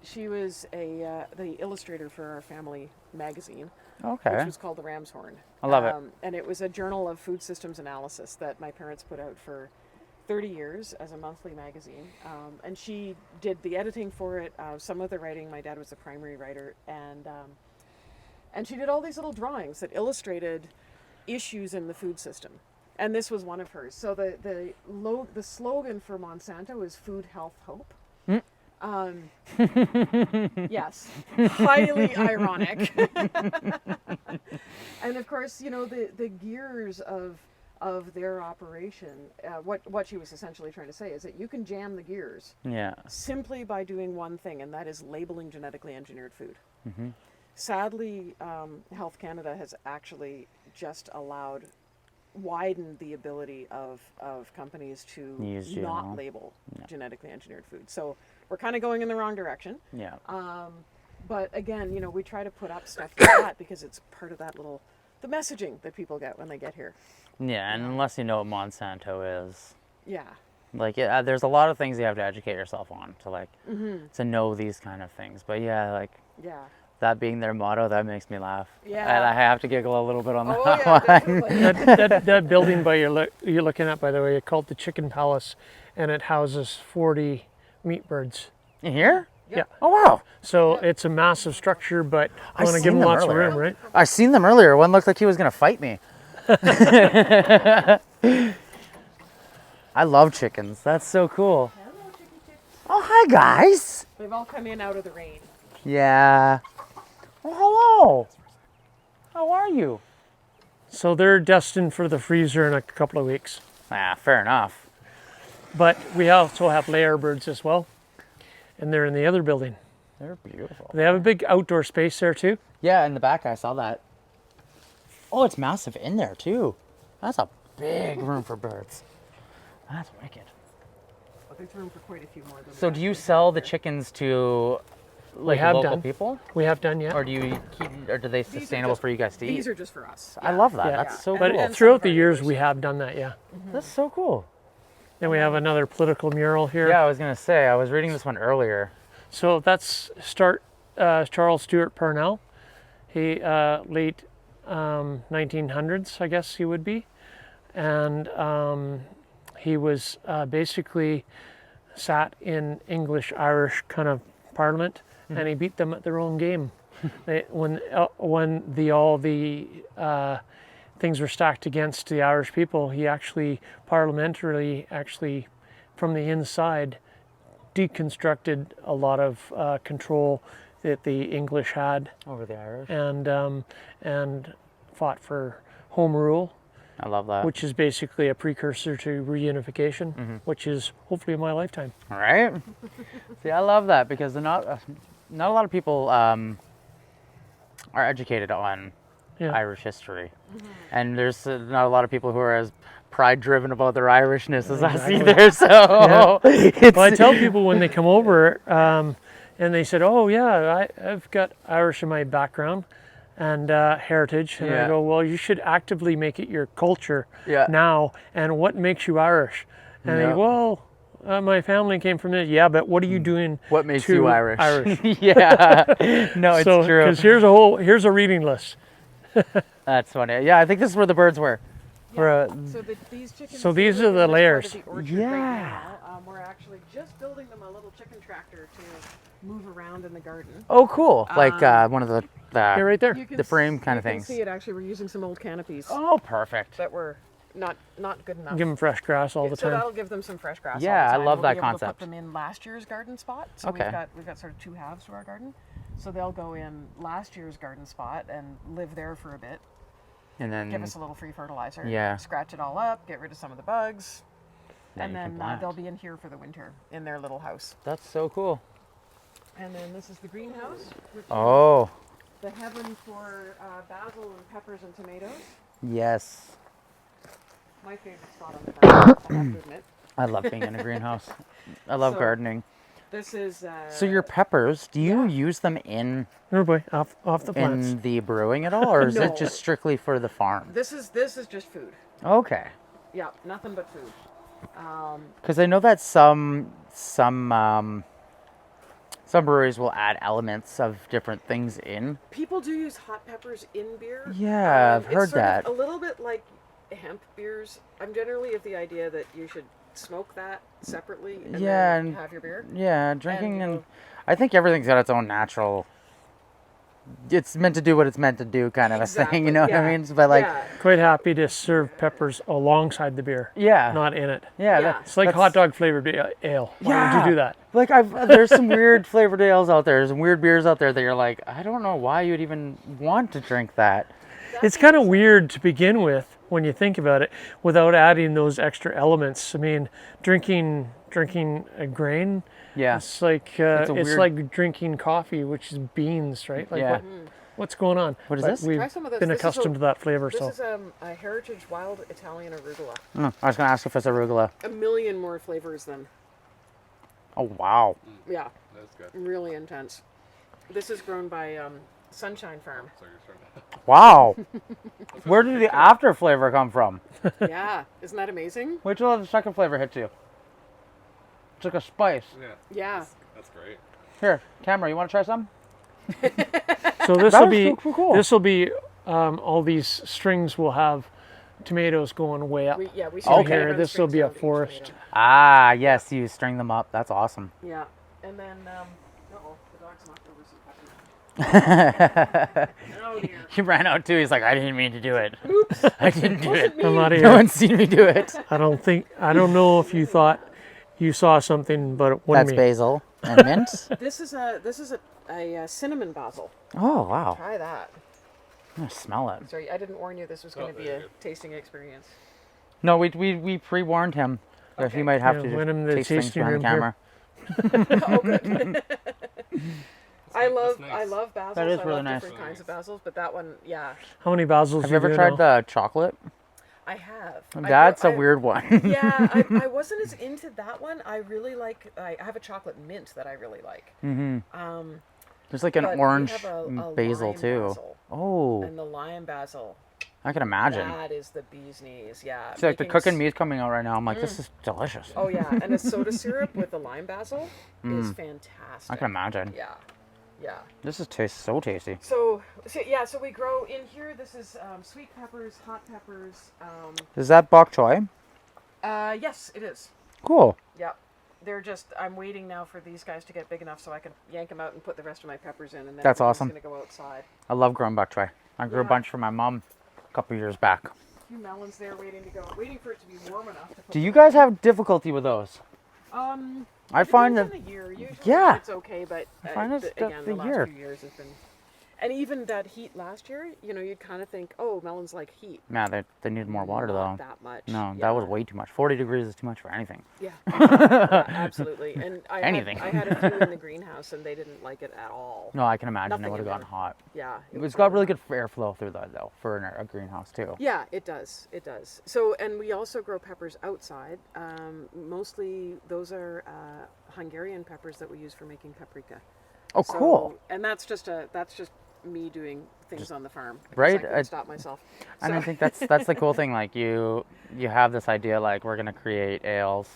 She was the illustrator for our family magazine, Okay. which was called The Ram's Horn. I love it. And it was a journal of food systems analysis that my parents put out for 30 years as a monthly magazine. And she did the editing for it, some of the writing. My dad was the primary writer. And she did all these little drawings that illustrated issues in the food system. And this was one of hers. So the slogan for Monsanto is Food, Health, Hope. Yes, highly ironic. And of course, you know, the gears of their operation, what she was essentially trying to say is that you can jam the gears Yeah. simply by doing one thing, and that is labeling genetically engineered food. Mm-hmm. Sadly, Health Canada has actually just widened the ability of companies to Use not GMO. label genetically engineered food. So we're kind of going in the wrong direction. Yeah. But again, you know, we try to put up stuff like that because it's part of the messaging that people get when they get here. Yeah, and unless you know what Monsanto is, Yeah. like, there's a lot of things you have to educate yourself on to, like, to know these kind of things. But yeah, like, Yeah. that being their motto, that makes me laugh. Yeah. And I have to giggle a little bit on that Oh yeah, one. definitely. That building you're looking at, by the way, it's called the Chicken Palace, and it houses 40 meat birds. In here? Yeah. Oh, wow. So it's a massive structure, but I I want to seen give them them lots earlier. of room, right? I seen them earlier. One looked like he was going to fight me. I love chickens. That's so cool. Hello, chicken chicks. Oh, hi, guys. They've all come in out of the rain. Yeah. Oh, hello. How are you? So they're destined for the freezer in a couple of weeks. Ah, fair enough. But we also have layer birds as well, and they're in the other building. They're beautiful. They have a big outdoor space there too. Yeah, in the back, I saw that. Oh, it's massive in there, too. That's a big room for birds. That's wicked. But there's room for quite a few more. Than So we do you actually sell have the here. chickens to, like, have local done. people? We have done, yeah. Or do you keep, or do they These are sustainable just- for you guys to eat? These are just for us. I love that. Yeah. That's so But cool. and throughout some the of our years, neighbors. we have done that, yeah. That's so cool. Then we have another political mural here. Yeah, I was gonna say, I was reading this one earlier. So that's Charles Stuart Parnell. He late 1900s, I guess he would be, and he was basically sat in English-Irish kind of parliament, and he beat them at their own game. When all the things were stacked against the Irish people, he actually parliamentarily, from the inside, deconstructed a lot of control that the English had, Over the Irish. and fought for home rule, I love that. which is basically a precursor to reunification, which is hopefully in my lifetime. Right? See, I love that because not a lot of people are educated on Yeah. Irish history, and there's not a lot of people who are as pride-driven about their Irishness as us Exactly. either. So it's, Well, I tell people when they come over, and they said, "Oh yeah, I've got Irish in my background and heritage," and Yeah. I go, "Well, you should actively make it your culture Yeah. now. And what makes you Irish?" And they Yeah. go, "Well, my family came from this." Yeah, but what are you doing? what makes to you Irish? Irish? Yeah, no, it's So, true. because here's a reading list. That's funny. Yeah, I think this is where the birds were. Yeah. For, So these chickens. So these live are the in this part layers. of the orchard Yeah. Right now. We're actually just building them a little chicken tractor to move around in the garden. oh, cool. Like one of the Yeah, right there. You can the frame kind of you things. can see it actually. We're using some old canopies Oh, perfect. that were not good enough. Give them fresh grass all the So time. that'll give them some fresh grass. Yeah, all the I time. love We'll that be able to concept. put them in last year's garden spot. So Okay. we've got sort of two halves to our garden. So they'll go in last year's garden spot and live there for a bit. And then Give us a little free fertilizer. Yeah. Scratch it all up, get rid of some of the bugs, Then and you can then plant. they'll be in here for the winter in their little house. That's so cool. And then this is the greenhouse, which Oh, is the heaven for basil and peppers and tomatoes. yes. My favorite spot on the farm, I have to admit. I love being in a greenhouse. I love So- gardening. This is So your peppers, do you use them in Oh boy, off the plants. the brewing at all, or is No. it just strictly for the farm? this is just food. Okay. Yeah, nothing but food. Because I know that some breweries will add elements of different things in. People do use hot peppers in beer. Yeah, I've heard it's sort that. of a little bit like hemp beers. I'm generally of the idea that you should smoke that separately and Yeah, then and- have your beer. Yeah, drinking you and know- I think everything's got its own natural. It's meant to do what it's meant to do, kind of a thing. You know what I Exactly, mean? But like, yeah. Quite happy to serve peppers alongside the beer, yeah, not in it. yeah, Yeah. It's like that's- hot dog flavored ale. Why would Yeah. you do that? Like there's some weird flavored ales out there. There's some weird beers out there that you're like, I don't know why you'd even want to drink that. It's kind of weird to begin with when you think about it, without adding those extra elements. I mean, drinking a grain. Yeah. It's like a it's weird- like drinking coffee, which is beans, right? Like Yeah. what's going on? What is But this? We've Try some of this. been This is accustomed to that flavor, This so is a heritage wild Italian arugula. I was gonna ask if it's arugula. A million more flavors than Oh wow. yeah, That's good. really intense. This is grown by Sunshine Farm. So you're starting Wow. Where did the after flavor come from? Yeah, isn't that amazing? Wait till the second flavor hits you. It's like a spice. Yeah, Yeah. that's great. Here, camera, you want to try some? so this That will was be so cool. this will be all these strings will have tomatoes going way up. We Okay. Here, this will be a forest. Ah, yes, you string them up. That's awesome. Yeah, and then the dog's knocked over some peppermint. Oh dear. He ran out too. He's like, I didn't mean to do it. Oops. I didn't do it. I'm out of No here. one's seen me do it. I don't know if you thought you saw something, but it wasn't That's me. basil and mint. This is a cinnamon basil. Oh wow. Try that. I'm gonna smell it. Sorry, I didn't warn you this was going to be very a good. tasting experience. No, we pre-warned him that Okay. he might have Yeah, to went in the taste things tasting behind the room camera. Oh, good. I love nice. basils. That is I really love nice. different kinds of basils, but that one, yeah, How many basils Have do you ever do tried now? the chocolate? I have. That's a weird one. Yeah, I wasn't as into that one. I really like. I have a chocolate mint that I really like. Mm-hmm. There's like an But we orange have a basil lime too. basil. Oh, And the lime basil, I can imagine. that is the bee's knees. Yeah. See, like the making cooking s- meat's coming out right now. I'm like, this is delicious. Oh yeah, and a soda syrup with the lime basil is fantastic. I can imagine. Yeah, yeah. This is so tasty. So we grow in here. This is sweet peppers, hot peppers. Is that bok choy? Yes, it is. Cool. Yeah. They're just. I'm waiting now for these guys to get big enough so I can yank them out and put the rest of my peppers in, and then That's I'm awesome. Just gonna go outside. I love growing bok choy. I grew a Yeah. bunch for my mom a couple years back. A few melons there waiting to go, waiting for it to be warm enough to put. Do you them guys in. have difficulty with those? I find Depends that on the year. Usually Yeah. it's okay, but find it's again, the the year. last few years has been. And even that heat last year, you'd kind of think, oh, melons like heat. man, they need more water Not though. that much. No, Yeah. that was way too much. 40 degrees is too much for anything. Yeah, yeah, absolutely. And Anything. I had a few in the greenhouse, and they didn't like it at all. No, I can imagine Nothing it would have in gotten there. hot. Yeah, It's got really good airflow through that though for a greenhouse too. Yeah, it does. It does. So, and we also grow peppers outside. Mostly, those are Hungarian peppers that we use for making paprika. Oh, So- cool. And that's just me doing things on the farm. because right, I couldn't I- stop myself. And So- I think that's the cool thing. Like you have this idea like we're gonna create ales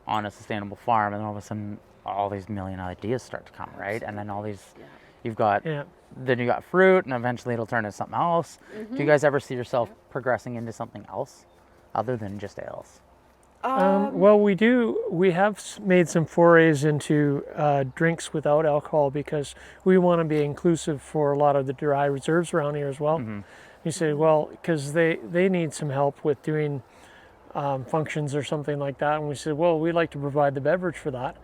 on a sustainable farm, and then all of a sudden all these million ideas start to come, right? And then all these Yeah. you've got Yeah. then you got fruit, and eventually it'll turn into something else. Do you guys ever see yourself progressing into something else other than just ales? Well, we do. We have made some forays into drinks without alcohol because we want to be inclusive for a lot of the dry reserves around here as well. You say, well, because they need some help with doing functions or something like that, and we said, well, we'd like to provide the beverage for that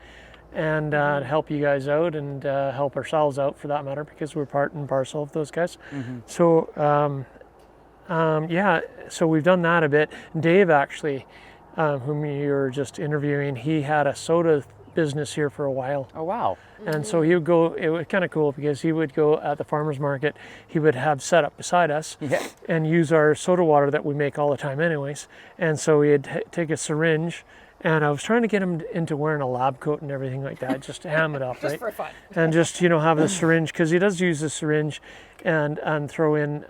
and help you guys out and help ourselves out for that matter because we're part and parcel of those guys. So yeah, so we've done that a bit. Dave actually, whom you were just interviewing, he had a soda business here for a while. Oh, wow. And so he would go, it was kind of cool because he would go at the farmer's market, he would have set up beside us and use our soda water that we make all the time anyways. And so he'd take a syringe, and I was trying to get him into wearing a lab coat and everything like that, just to ham it up, Just right? for fun. And just, have the syringe, because he does use the syringe and throw in,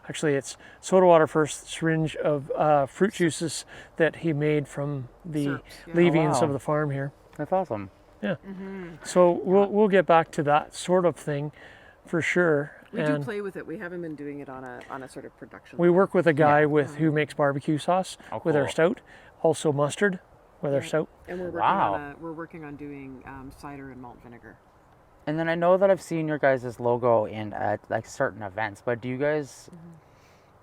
actually it's soda water first, syringe of fruit juices that he made from the Syrups, yeah. leavings Oh, wow. of the farm here. That's awesome. Yeah. So we'll get back to that sort of thing for sure. We do And play with it. We haven't been doing it on a sort of production. we work with a guy who makes barbecue sauce Oh, with our cool. stout, also mustard with our stout. And we're working Wow. we're working on doing cider and malt vinegar. And then I know that I've seen your guys' logo in at like certain events, but do you guys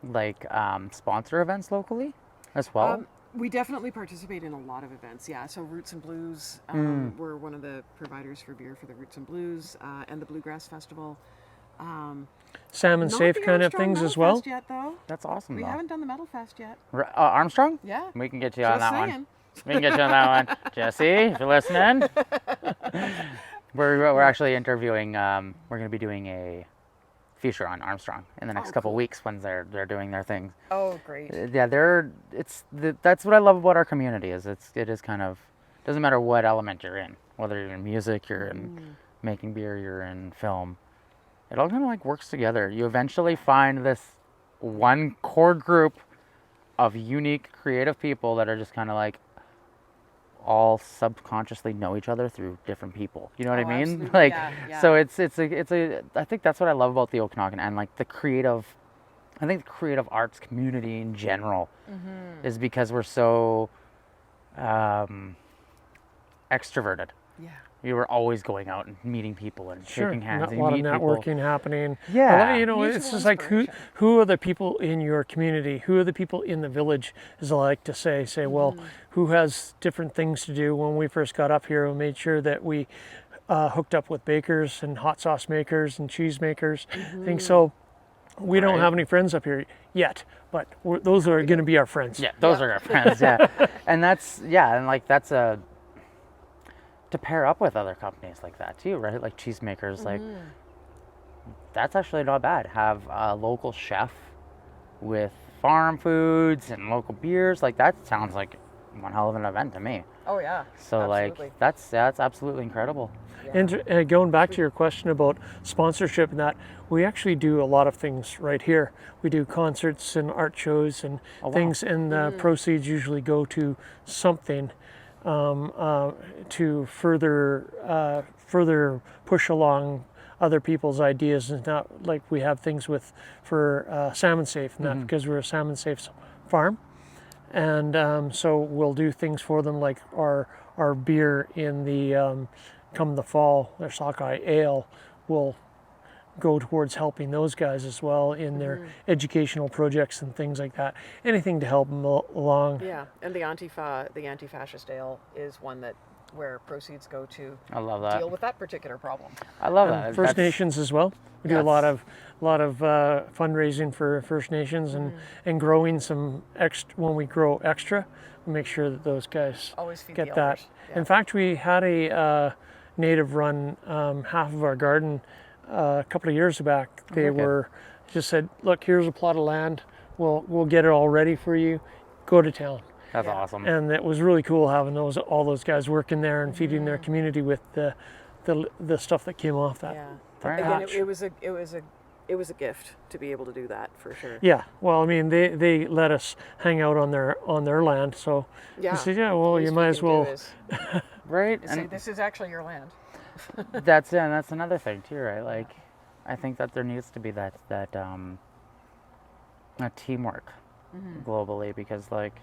like sponsor events locally as well? We definitely participate in a lot of events, yeah. So Roots and Blues, we're one of the providers for beer for the Roots and Blues and the Bluegrass Festival. Salmon Not safe the kind of Armstrong things Metal as well. Fest yet, though. That's awesome. We though. haven't done the Metal Fest yet. Armstrong? Yeah. We can get you on Just that one. saying. We can get you on that one. Jesse, if you're listening. We're actually interviewing, we're going to be doing a feature on Armstrong in the next couple weeks when they're doing their things. Oh, great. Yeah, that's what I love about our community is it is kind of, doesn't matter what element you're in, whether you're in music, you're in making beer, you're in film. It all kind of like works together. You eventually find this one core group of unique creative people that are just kind of like all subconsciously know each other through different people. You know what I mean? Absolutely. Like, Yeah. so it's a I think that's what I love about the Okanagan and like the creative arts community in general is because we're so extroverted. Yeah. We were always going out and meeting people and shaking hands A and lot of meet networking people. happening. Yeah. It's Mutual just like who are the people in your community? Who are the people in the village? As I like to say, well, who has different things to do? When we first got up here, we made sure that we hooked up with bakers and hot sauce makers and cheese makers. Things so. We don't have any friends up here yet, but those are going to be our friends. Yeah, those are our friends. Yeah, and that's to pair up with other companies like that too, right? Like cheesemakers, like that's actually not bad. Have a local chef with farm foods and local beers. Like that sounds like one hell of an event to me. Oh, yeah. So Absolutely. like that's absolutely incredible. And going back to your question about sponsorship and that, we actually do a lot of things right here. We do concerts and art shows and things, and the proceeds usually go to something to further push along other people's ideas. And not like we have things for Salmon Safe and that because we're a Salmon Safe farm, and so we'll do things for them like our beer in the come the fall, their sockeye ale will go towards helping those guys as well in their educational projects and things like that. Anything to help them along. Yeah, and the anti-fascist ale is one that where proceeds go to I love that. deal with that particular problem. I love that. First That's- Nations as well. We do a lot of fundraising for First Nations and growing some extra. When we grow extra, we make sure that those guys Always feed get the that. elders. Yeah. In fact, we had a native run half of our garden a couple of years back. They were just said, "Look, here's a plot of land. We'll get it all ready for you. Go to town." That's awesome. And it was really cool having all those guys working there and feeding their community with the stuff that came off that. Yeah. Very Again, much. it was a gift to be able to do that for sure. Yeah, well, I mean, they let us hang out on their land, so Yeah. I said, yeah, well, Least you we might as can do well. is Right? say, And this is actually your land. that's another thing too, right? Like I think that there needs to be that teamwork globally, because like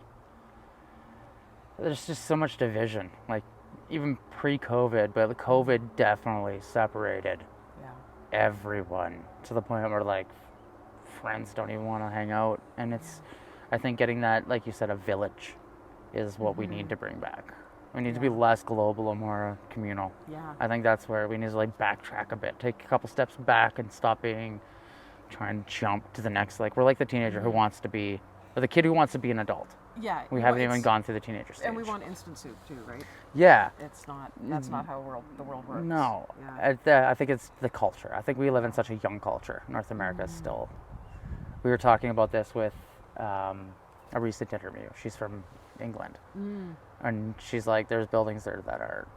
there's just so much division. Like even pre-COVID, but the COVID definitely separated everyone to the point where like friends don't even want to hang out. And it's, I think getting that, like you said, a village is what we need to bring back. We need to be less global and more communal. Yeah. I think that's where we need to like backtrack a bit, take a couple steps back and stop trying to jump to the next, like we're like the teenager who wants to be, or the kid who wants to be an adult. Yeah. We haven't even gone through the teenager stage. And we want instant soup too, right? Yeah. It's not, that's not how the world works. No. Yeah. I think it's the culture. I think we live in such a young culture. North America is still. We were talking about this with a recent interview. She's from England. And she's like, there's buildings there that are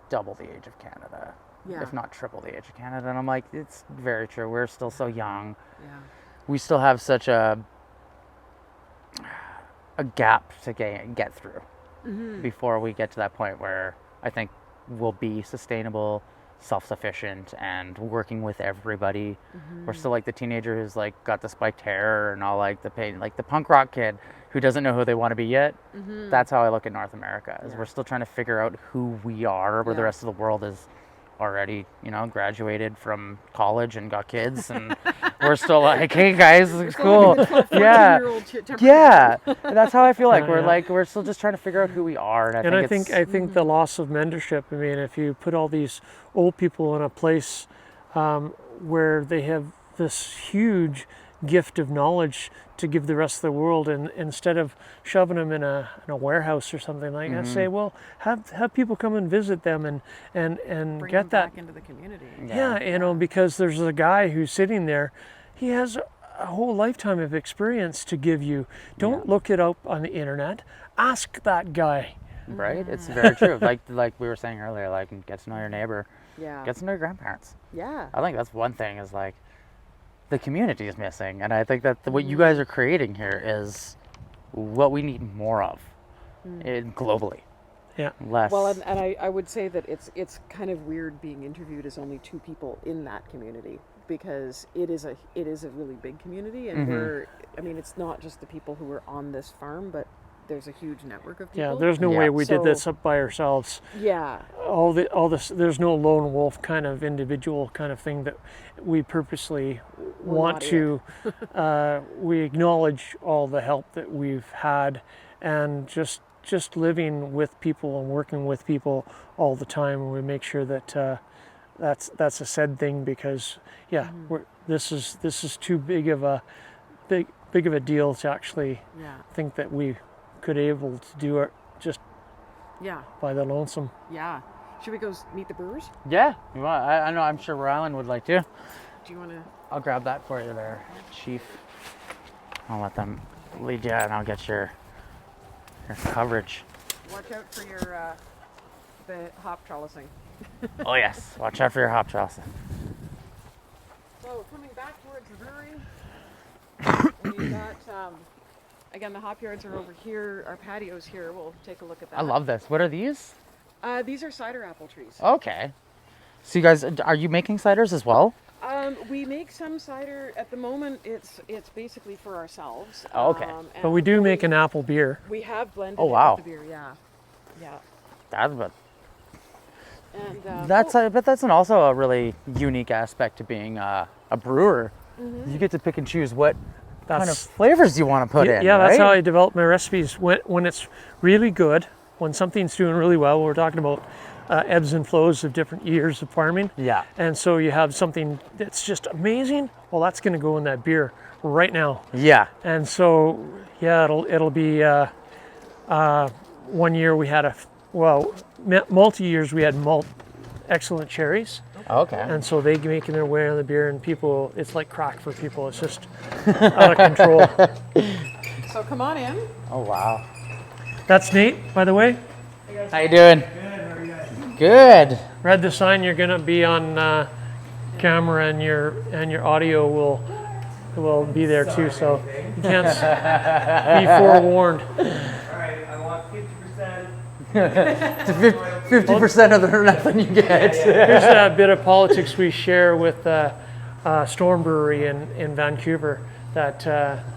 double the age of Canada, if not triple the age of Canada. And I'm like, it's very true. We're still so young. Yeah. We still have such a gap to get through before we get to that point where I think we'll be sustainable, self-sufficient, and working with everybody. We're still like the teenager who's like got the spiked hair and all like the pain, like the punk rock kid who doesn't know who they want to be yet. That's how I look at North America, is we're still trying to figure out who we are, where the rest of the world is already, graduated from college and got kids, and we're still like, hey guys, it's cool. Yeah. And that's how I feel like we're still just trying to figure out who we are. And I think the loss of mentorship. I mean, if you put all these old people in a place where they have this huge gift of knowledge to give the rest of the world, and instead of shoving them in a warehouse or something like that, say, well, have people come and visit them and Bring get them that back into the community. because there's a guy who's sitting there, he has a whole lifetime of experience to give you. Don't look it up on the internet, ask that guy. Right? It's very true. Like we were saying earlier, like get to know your neighbor, get to know your grandparents. Yeah. I think that's one thing, is like the community is missing, and I think that what you guys are creating here is what we need more of globally. Yeah. Less. Well, and I would say that it's kind of weird being interviewed as only two people in that community, because it is a really big community, and it's not just the people who are on this farm, but there's a huge network of people. Yeah, there's no way we did this up by ourselves. Yeah. All this, there's no lone wolf kind of individual kind of thing that we purposely want to. We acknowledge all the help that we've had, and just living with people and working with people all the time. We make sure that that's a said thing, because this is too big of a deal to actually think that we could able to do it just by the lonesome. Yeah. Should we go meet the brewers? Yeah. You want? I know. I'm sure Rylan would like to. Do you want to? I'll grab that for you there, Chief. I'll let them lead you, and I'll get your coverage. Watch out for your the hop trellising. Oh yes. Watch out for your hop trellising. So coming back towards the brewery, we've got again, the hop yards are over here. Our patio's here. We'll take a look at that. I love this. What are these? These are cider apple trees. Okay. So you guys, are you making ciders as well? We make some cider. At the moment, it's basically for ourselves. Oh, okay. But we do make an apple beer. We have blended Oh, wow. it with the beer, yeah. But that's also a really unique aspect to being a brewer. You get to pick and choose what kind of flavors you want to put in. Yeah, that's right? how I develop my recipes. When it's really good, when something's doing really well, we're talking about ebbs and flows of different years of farming. Yeah. And so you have something that's just amazing. Well, that's going to go in that beer right now. Yeah. And so, it'll be 1 year we had multi-years we had excellent cherries. Okay. And so they making their way on the beer, and people, it's like crack for people. It's just out of control. So come on in. Oh wow. That's Nate, by the way. How you doing? Good. How are you guys? Good. Read the sign. You're going to be on camera, and your audio will be there too. So you can't be forewarned. All right, I want 50%. 50% of the nothing you get. Here's a bit of politics we share with Storm Brewery in Vancouver. That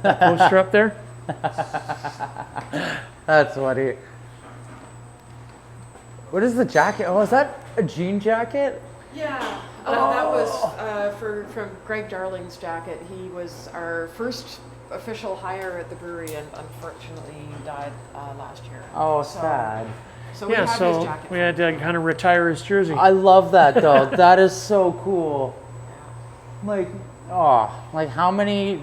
poster up there. That's funny. What is the jacket? Oh, is that a jean jacket? Yeah, that was from Greg Darling's jacket. He was our first official hire at the brewery and unfortunately died last year. Oh, So- sad. So we have his so jacket. we had to kind of retire his jersey. I love that though. That is so cool. Like, like how many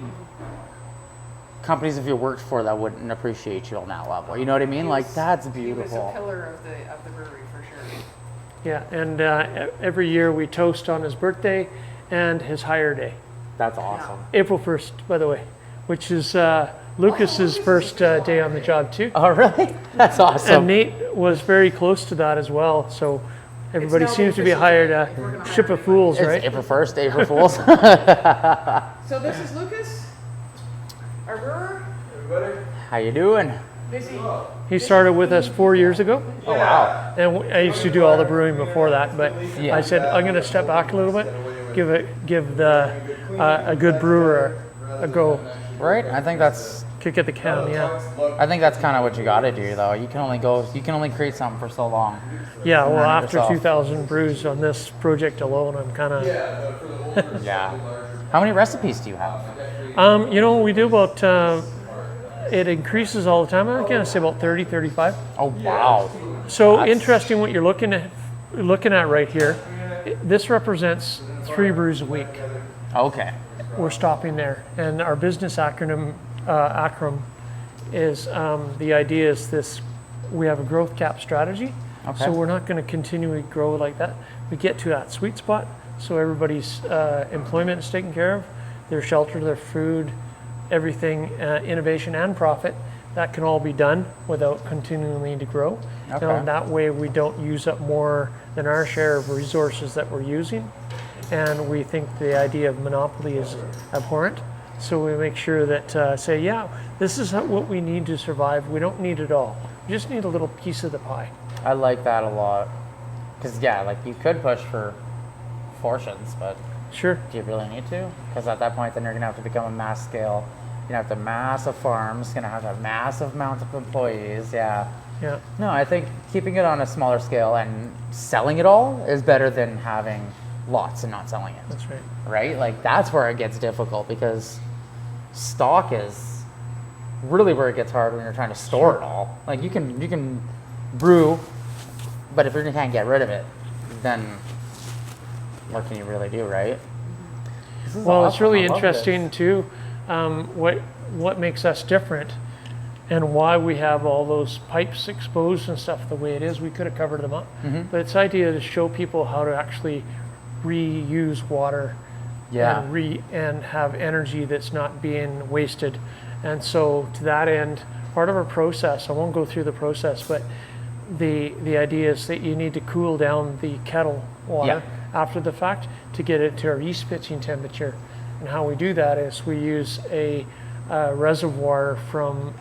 companies have you worked for that wouldn't appreciate you on that level? You know what I mean? Like, that's He was a beautiful. pillar of the brewery for sure. Yeah, and every year we toast on his birthday and his hire day. That's awesome. April 1st, by the way, which is Lucas's first day on the job too. Oh, really? That's And awesome. Nate was very close to that as well. So everybody now the seems to be official hired day. a We're gonna ship hire of fools, It's right? April 1st, April Fools. So this is Lucas, our brewer. Everybody? How you doing? Busy. He started with us 4 years ago. Oh, wow. And I used to do all the brewing before that, but Yeah. I said I'm going to step back a little bit, give a good brewer a go, Right? I think that's kick at the can. Yeah, kind of what you got to do though. You can only create something for so long. yeah. Well, Learn it after yourself. 2,000 brews on this project alone, I'm kind of. Yeah. How many recipes do you have? We do about. It increases all the time. I'm going to say about 30, 35. Oh, wow. So That's- interesting what you're looking at right here. This represents 3 brews a week. Okay. We're stopping there, and our business acronym is the idea is this: we have a growth cap strategy, Okay. so we're not going to continually grow like that. We get to that sweet spot, so everybody's employment is taken care of, their shelter, their food, everything, innovation and profit. That can all be done without continuing to grow. Okay. Now, that way, we don't use up more than our share of resources that we're using. And we think the idea of monopoly is abhorrent. So we make sure that say, yeah, this is what we need to survive. We don't need it all. We just need a little piece of the pie. I like that a lot. Because, yeah, like you could push for portions, but Sure. do you really need to? Because at that point, then you're going to have to become a mass scale. You're going to have to massive farms, going to have massive amounts of employees. Yeah. Yeah. No, I think keeping it on a smaller scale and selling it all is better than having lots and not selling it. That's right. Right? Like that's where it gets difficult because stock is really where it gets hard when you're trying to store it all. Like you can brew, but if you can't get rid of it, then what can you really do, right? This is Well, it's awesome. really I love interesting this. too. What makes us different, and why we have all those pipes exposed and stuff the way it is. We could have covered them up, but it's idea to show people how to actually reuse water, Yeah. and have energy that's not being wasted. And so to that end, part of our process, I won't go through the process, but the idea is that you need to cool down the kettle water after the fact to get it to our yeast pitching temperature. And how we do that is we use a reservoir from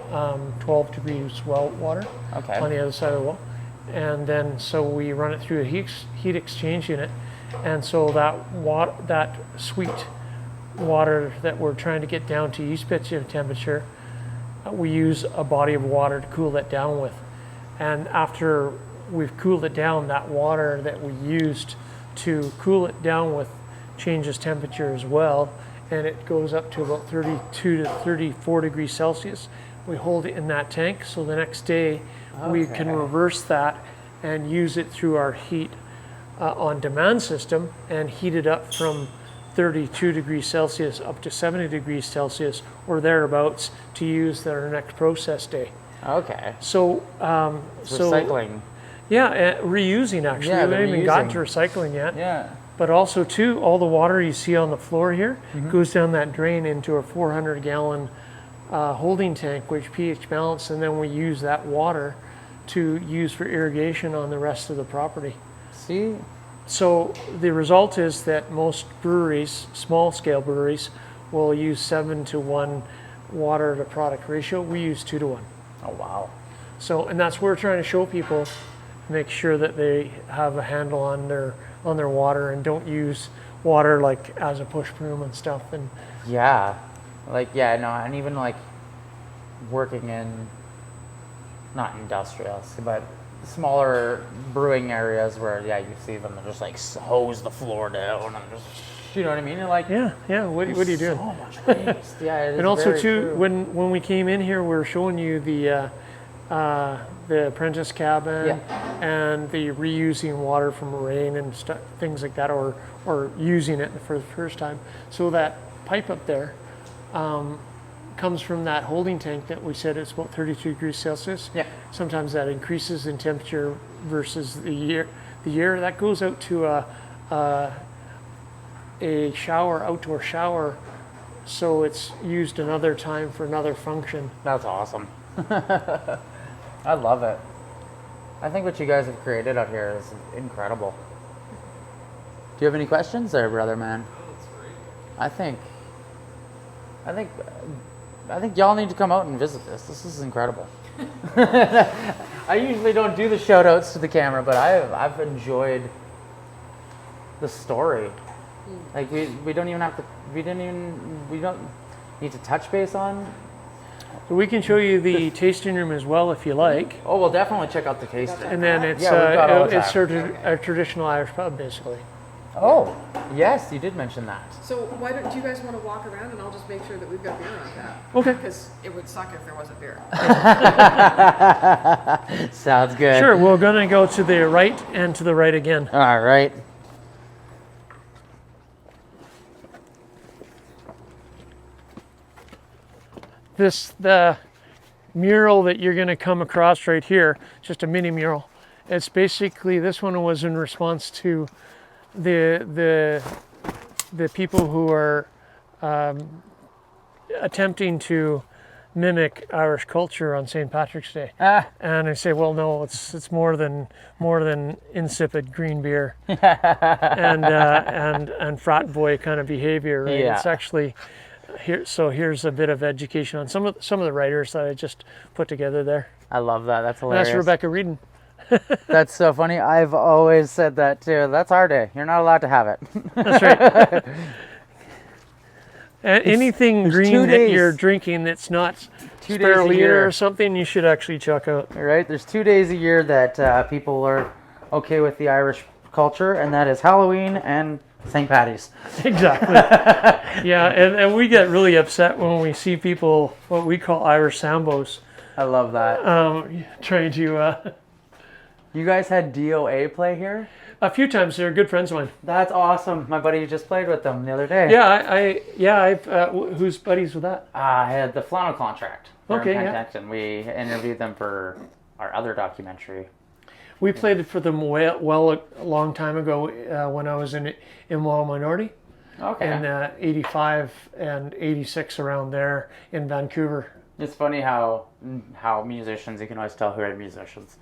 12 degrees well water Okay. on the other side of the wall. And then so we run it through a heat exchange unit. And so that sweet water that we're trying to get down to yeast pitching temperature, we use a body of water to cool that down with. And after we've cooled it down, that water that we used to cool it down with changes temperature as well, and it goes up to about 32 to 34 degrees Celsius. We hold it in that tank, so the next day we can Okay. reverse that and use it through our heat on demand system and heat it up from 32 degrees Celsius up to 70 degrees Celsius or thereabouts to use at our next process day. Okay. So, Recycling. yeah, reusing actually. Yeah, We the haven't even gotten to reusing. recycling yet. Yeah. But also too, all the water you see on the floor here goes down that drain into a 400-gallon holding tank, which pH balance, and then we use that water to use for irrigation on the rest of the property. See? So the result is that most breweries, small-scale breweries, will use 7-to-1 water to product ratio. We use 2-to-1. Oh wow. So, and that's what we're trying to show people make sure that they have a handle on their water and don't use water like as a push broom and stuff. And Yeah, like yeah, no, and even like working in not industrials, but smaller brewing areas where you see them just like hose the floor down and just you know what I mean? You're like yeah. What are you doing? so much waste. Yeah, it is And also very too, true. when we came in here, we were showing you the apprentice cabin and the reusing water from rain and stuff, things like that, or using it for the first time. So that pipe up there comes from that holding tank that we said it's about 32 degrees Celsius. Yeah. Sometimes that increases in temperature versus the year. That goes out to a shower, outdoor shower, so it's used another time for another function. That's awesome. I love it. I think what you guys have created out here is incredible. Do you have any questions there, brother man? I think y'all need to come out and visit this. This is incredible. I usually don't do the shout outs to the camera, but I've enjoyed the story. Like we don't need to touch base on. So we can show you the tasting room as well if you like. Oh, we'll definitely check out the tasting. And then it's we've got all the it's time. sort of a traditional Irish pub basically. Oh, yes, you did mention that. So why don't do you guys want to walk around and I'll just make sure that we've got beer on tap? Okay. Because it would suck if there wasn't beer. Sounds good. Sure, we're gonna go to the right and to the right again. All right. The mural that you're going to come across right here, just a mini mural. It's basically, this one was in response to the people who are attempting to mimic Irish culture on St. Patrick's Day. And I say, well, no, it's more than insipid green beer and frat boy kind of behavior. Right? Yeah. It's actually here. So here's a bit of education on some of the writers that I just put together there. I love that. That's And hilarious. that's Rebecca Reedon. That's so funny. I've always said that too. That's our day. You're not allowed to have it. That's right. Anything there's green 2 that days. you're drinking that's not 2 days a spirulina year. or something, you should actually check out. Right? There's 2 days a year that people are okay with the Irish culture, and that is Halloween and St. Patty's. Exactly. Yeah, and we get really upset when we see people, what we call Irish Sambos, I love that. trying to, You guys had DOA play here? a few times. They're good friends of mine. That's awesome. My buddy just played with them the other day. Yeah, who's buddies with that? I had the flannel contract. They're Okay, in yeah. Penticton. We interviewed them for our other documentary. We played for them well a long time ago when I was in Wild Minority. Okay. In 85 and 86 around there in Vancouver. It's funny how musicians, you can always tell who are musicians.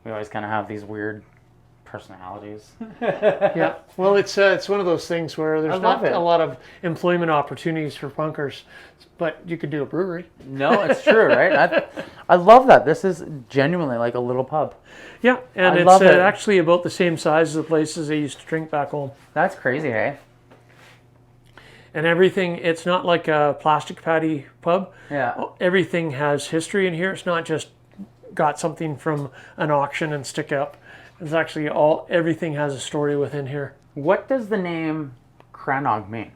We always kind of have these weird personalities. Yeah, well, it's one of those things where I there's love not it. a lot of employment opportunities for punkers, but you could do a brewery. No, it's true, right? I love that. This is genuinely like a little pub. Yeah, and I it's love it. actually about the same size as the places I used to drink back home. That's crazy, hey? And everything, it's not like a plastic patty pub. Yeah. Everything has history in here. It's not just got something from an auction and stick up. It's actually everything has a story within here. What does the name Cranog mean?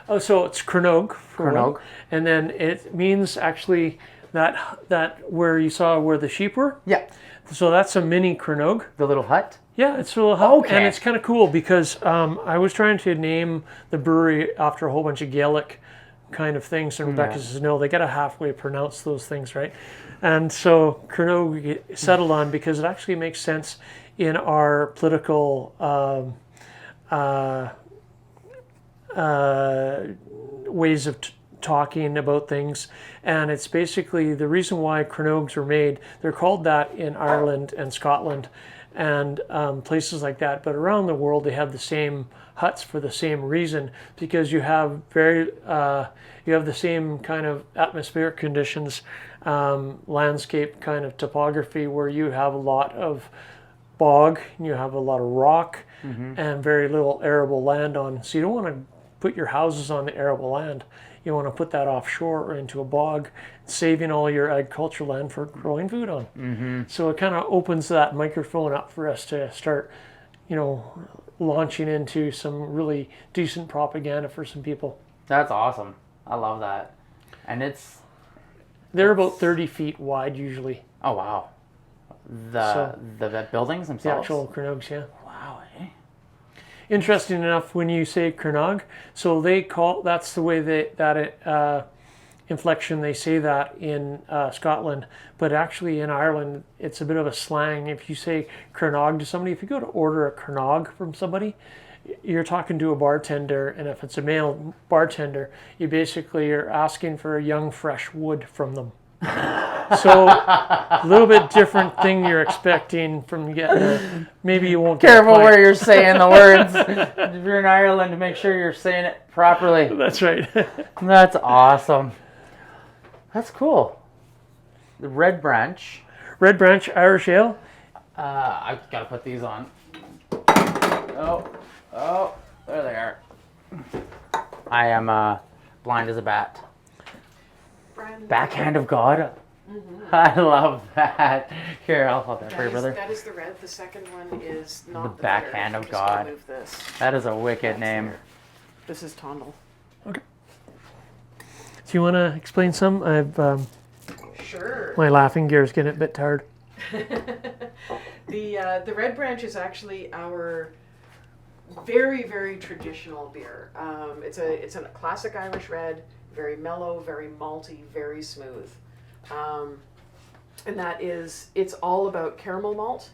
Oh, so it's Cranog. for Cranog. one. And then it means actually that where you saw where the sheep were. Yeah. So that's a mini Cranog. The little hut? Yeah, it's a little hut. Okay. And it's kind of cool because I was trying to name the brewery after a whole bunch of Gaelic kind of things. And Rebecca says, no, they got to halfway pronounce those things, right? And so Cranog settled on because it actually makes sense in our political ways of talking about things. And it's basically the reason why Cranogs were made. They're called that in Ireland and Scotland and places like that. But around the world, they have the same huts for the same reason, because you have you have the same kind of atmospheric conditions, landscape kind of topography, where you have a lot of bog, and you have a lot of rock and very little arable land on. So you don't want to put your houses on the arable land. You want to put that offshore or into a bog, saving all your agricultural land for growing food on. So it kind of opens that microphone up for us to start, launching into some really decent propaganda for some people. That's awesome. I love that. And they're about 30 feet wide usually. Oh, wow. The buildings The themselves? actual Cranogs, yeah. Wow, eh? Interesting enough, when you say Cranog, so that's the way that inflection they say that in Scotland, but actually in Ireland it's a bit of a slang. If you say Cranog to somebody, if you go to order a Cranog from somebody, you're talking to a bartender, and if it's a male bartender, you basically are asking for a young fresh wood from them. So a little bit different thing you're expecting from getting maybe you won't get Careful where you're saying the words. If you're in Ireland, make sure you're saying it properly. That's right. That's awesome. That's cool. The Red Branch. Red Branch Irish Ale. I've got to put these on. Oh, there they are. I am blind as a bat. Backhand of God. I love that. Here, I'll hold that for you, brother. That is the red. The second one is not The Backhand third. of I'm just gonna God. move this. That is a wicked That's name. there. This is Tondel. Okay. Do you want to explain some? Sure. My laughing gear's getting a bit tired. The Red Branch is actually our very, very traditional beer. It's a classic Irish red, very mellow, very malty, very smooth. And it's all about caramel malt,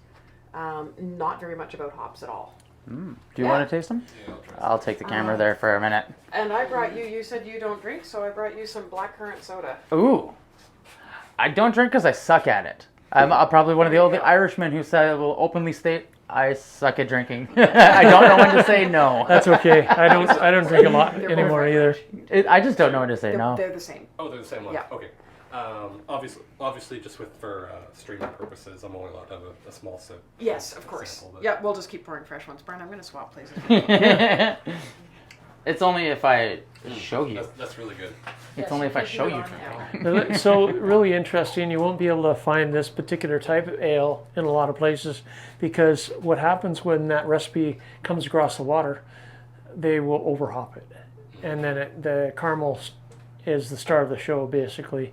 not very much about hops at all. Do you want to taste them? Yeah, I'll try. I'll take the camera there for a minute. And I brought you said you don't drink, so I brought you some blackcurrant soda. Ooh. I don't drink because I suck at it. I'm probably one of the only Irishmen who will openly state I suck at drinking. I don't know when to say no. That's okay. I don't drink a lot They're anymore both either. I just don't know when to say no. They're the same. Oh, they're the same one. Yeah. Okay. Obviously, just for streaming purposes, I'm only allowed to have a small sip. Yes, of course. Sample, but- Yeah, we'll just keep pouring fresh ones. Brian, I'm going to swap places. It's only if I show you. That's really good. It's only if I show you drinking. So really interesting. You won't be able to find this particular type of ale in a lot of places because what happens when that recipe comes across the water, they will overhop it, and then the caramel is the star of the show basically,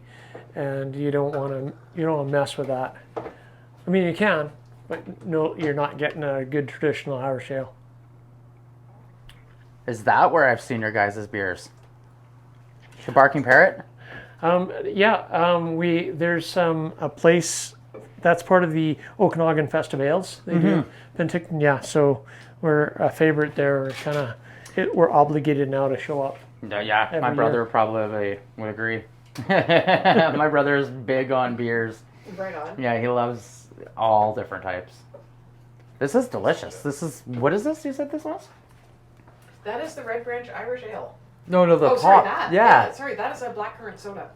and you don't want to mess with that. I mean, you can, but no, you're not getting a good traditional Irish ale. Is that where I've seen your guys' beers? The Barking Parrot? There's a place that's part of the Okanagan Festive Ales. They do Penticton, yeah. So we're a favorite there. We're obligated now to show up. Yeah, my Every brother year. probably would agree. My brother is big on beers. Right on. Yeah, he loves all different types. This is delicious. What is this? You said this was? That is the Red Branch Irish Ale. No, the Oh, top. sorry, that. Yeah. Sorry, that is a blackcurrant soda.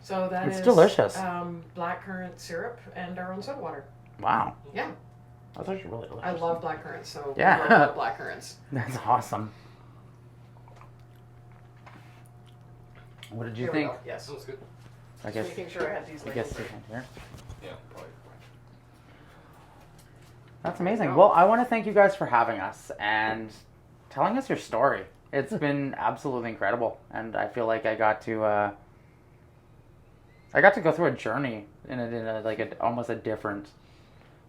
So It's delicious. Blackcurrant syrup and our own soda water. Wow. Yeah. That's actually really delicious. I love blackcurrants, so Yeah. we love blackcurrants. That's awesome. What did you Here we think? go. Yes. Sounds good. I Just guess. making sure I had these I guess labeled. here. Yeah, probably. That's amazing. go. Well, I want to thank you guys for having us and telling us your story. It's been absolutely incredible, and I feel like I got to go through a journey in almost a different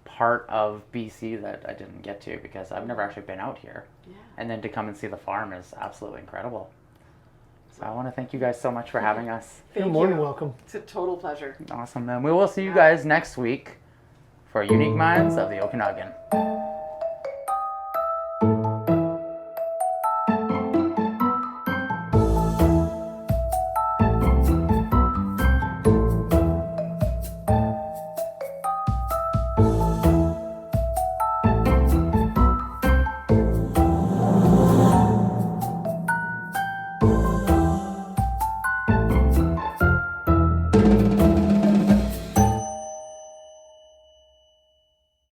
part of BC that I didn't get to because I've never actually been out here. Yeah. And then to come and see the farm is absolutely incredible. So I want to thank you guys so much for having us. You're Thank more you. than welcome. It's a total pleasure. Awesome. And we will see you guys next week for Unique Minds of the Okanagan.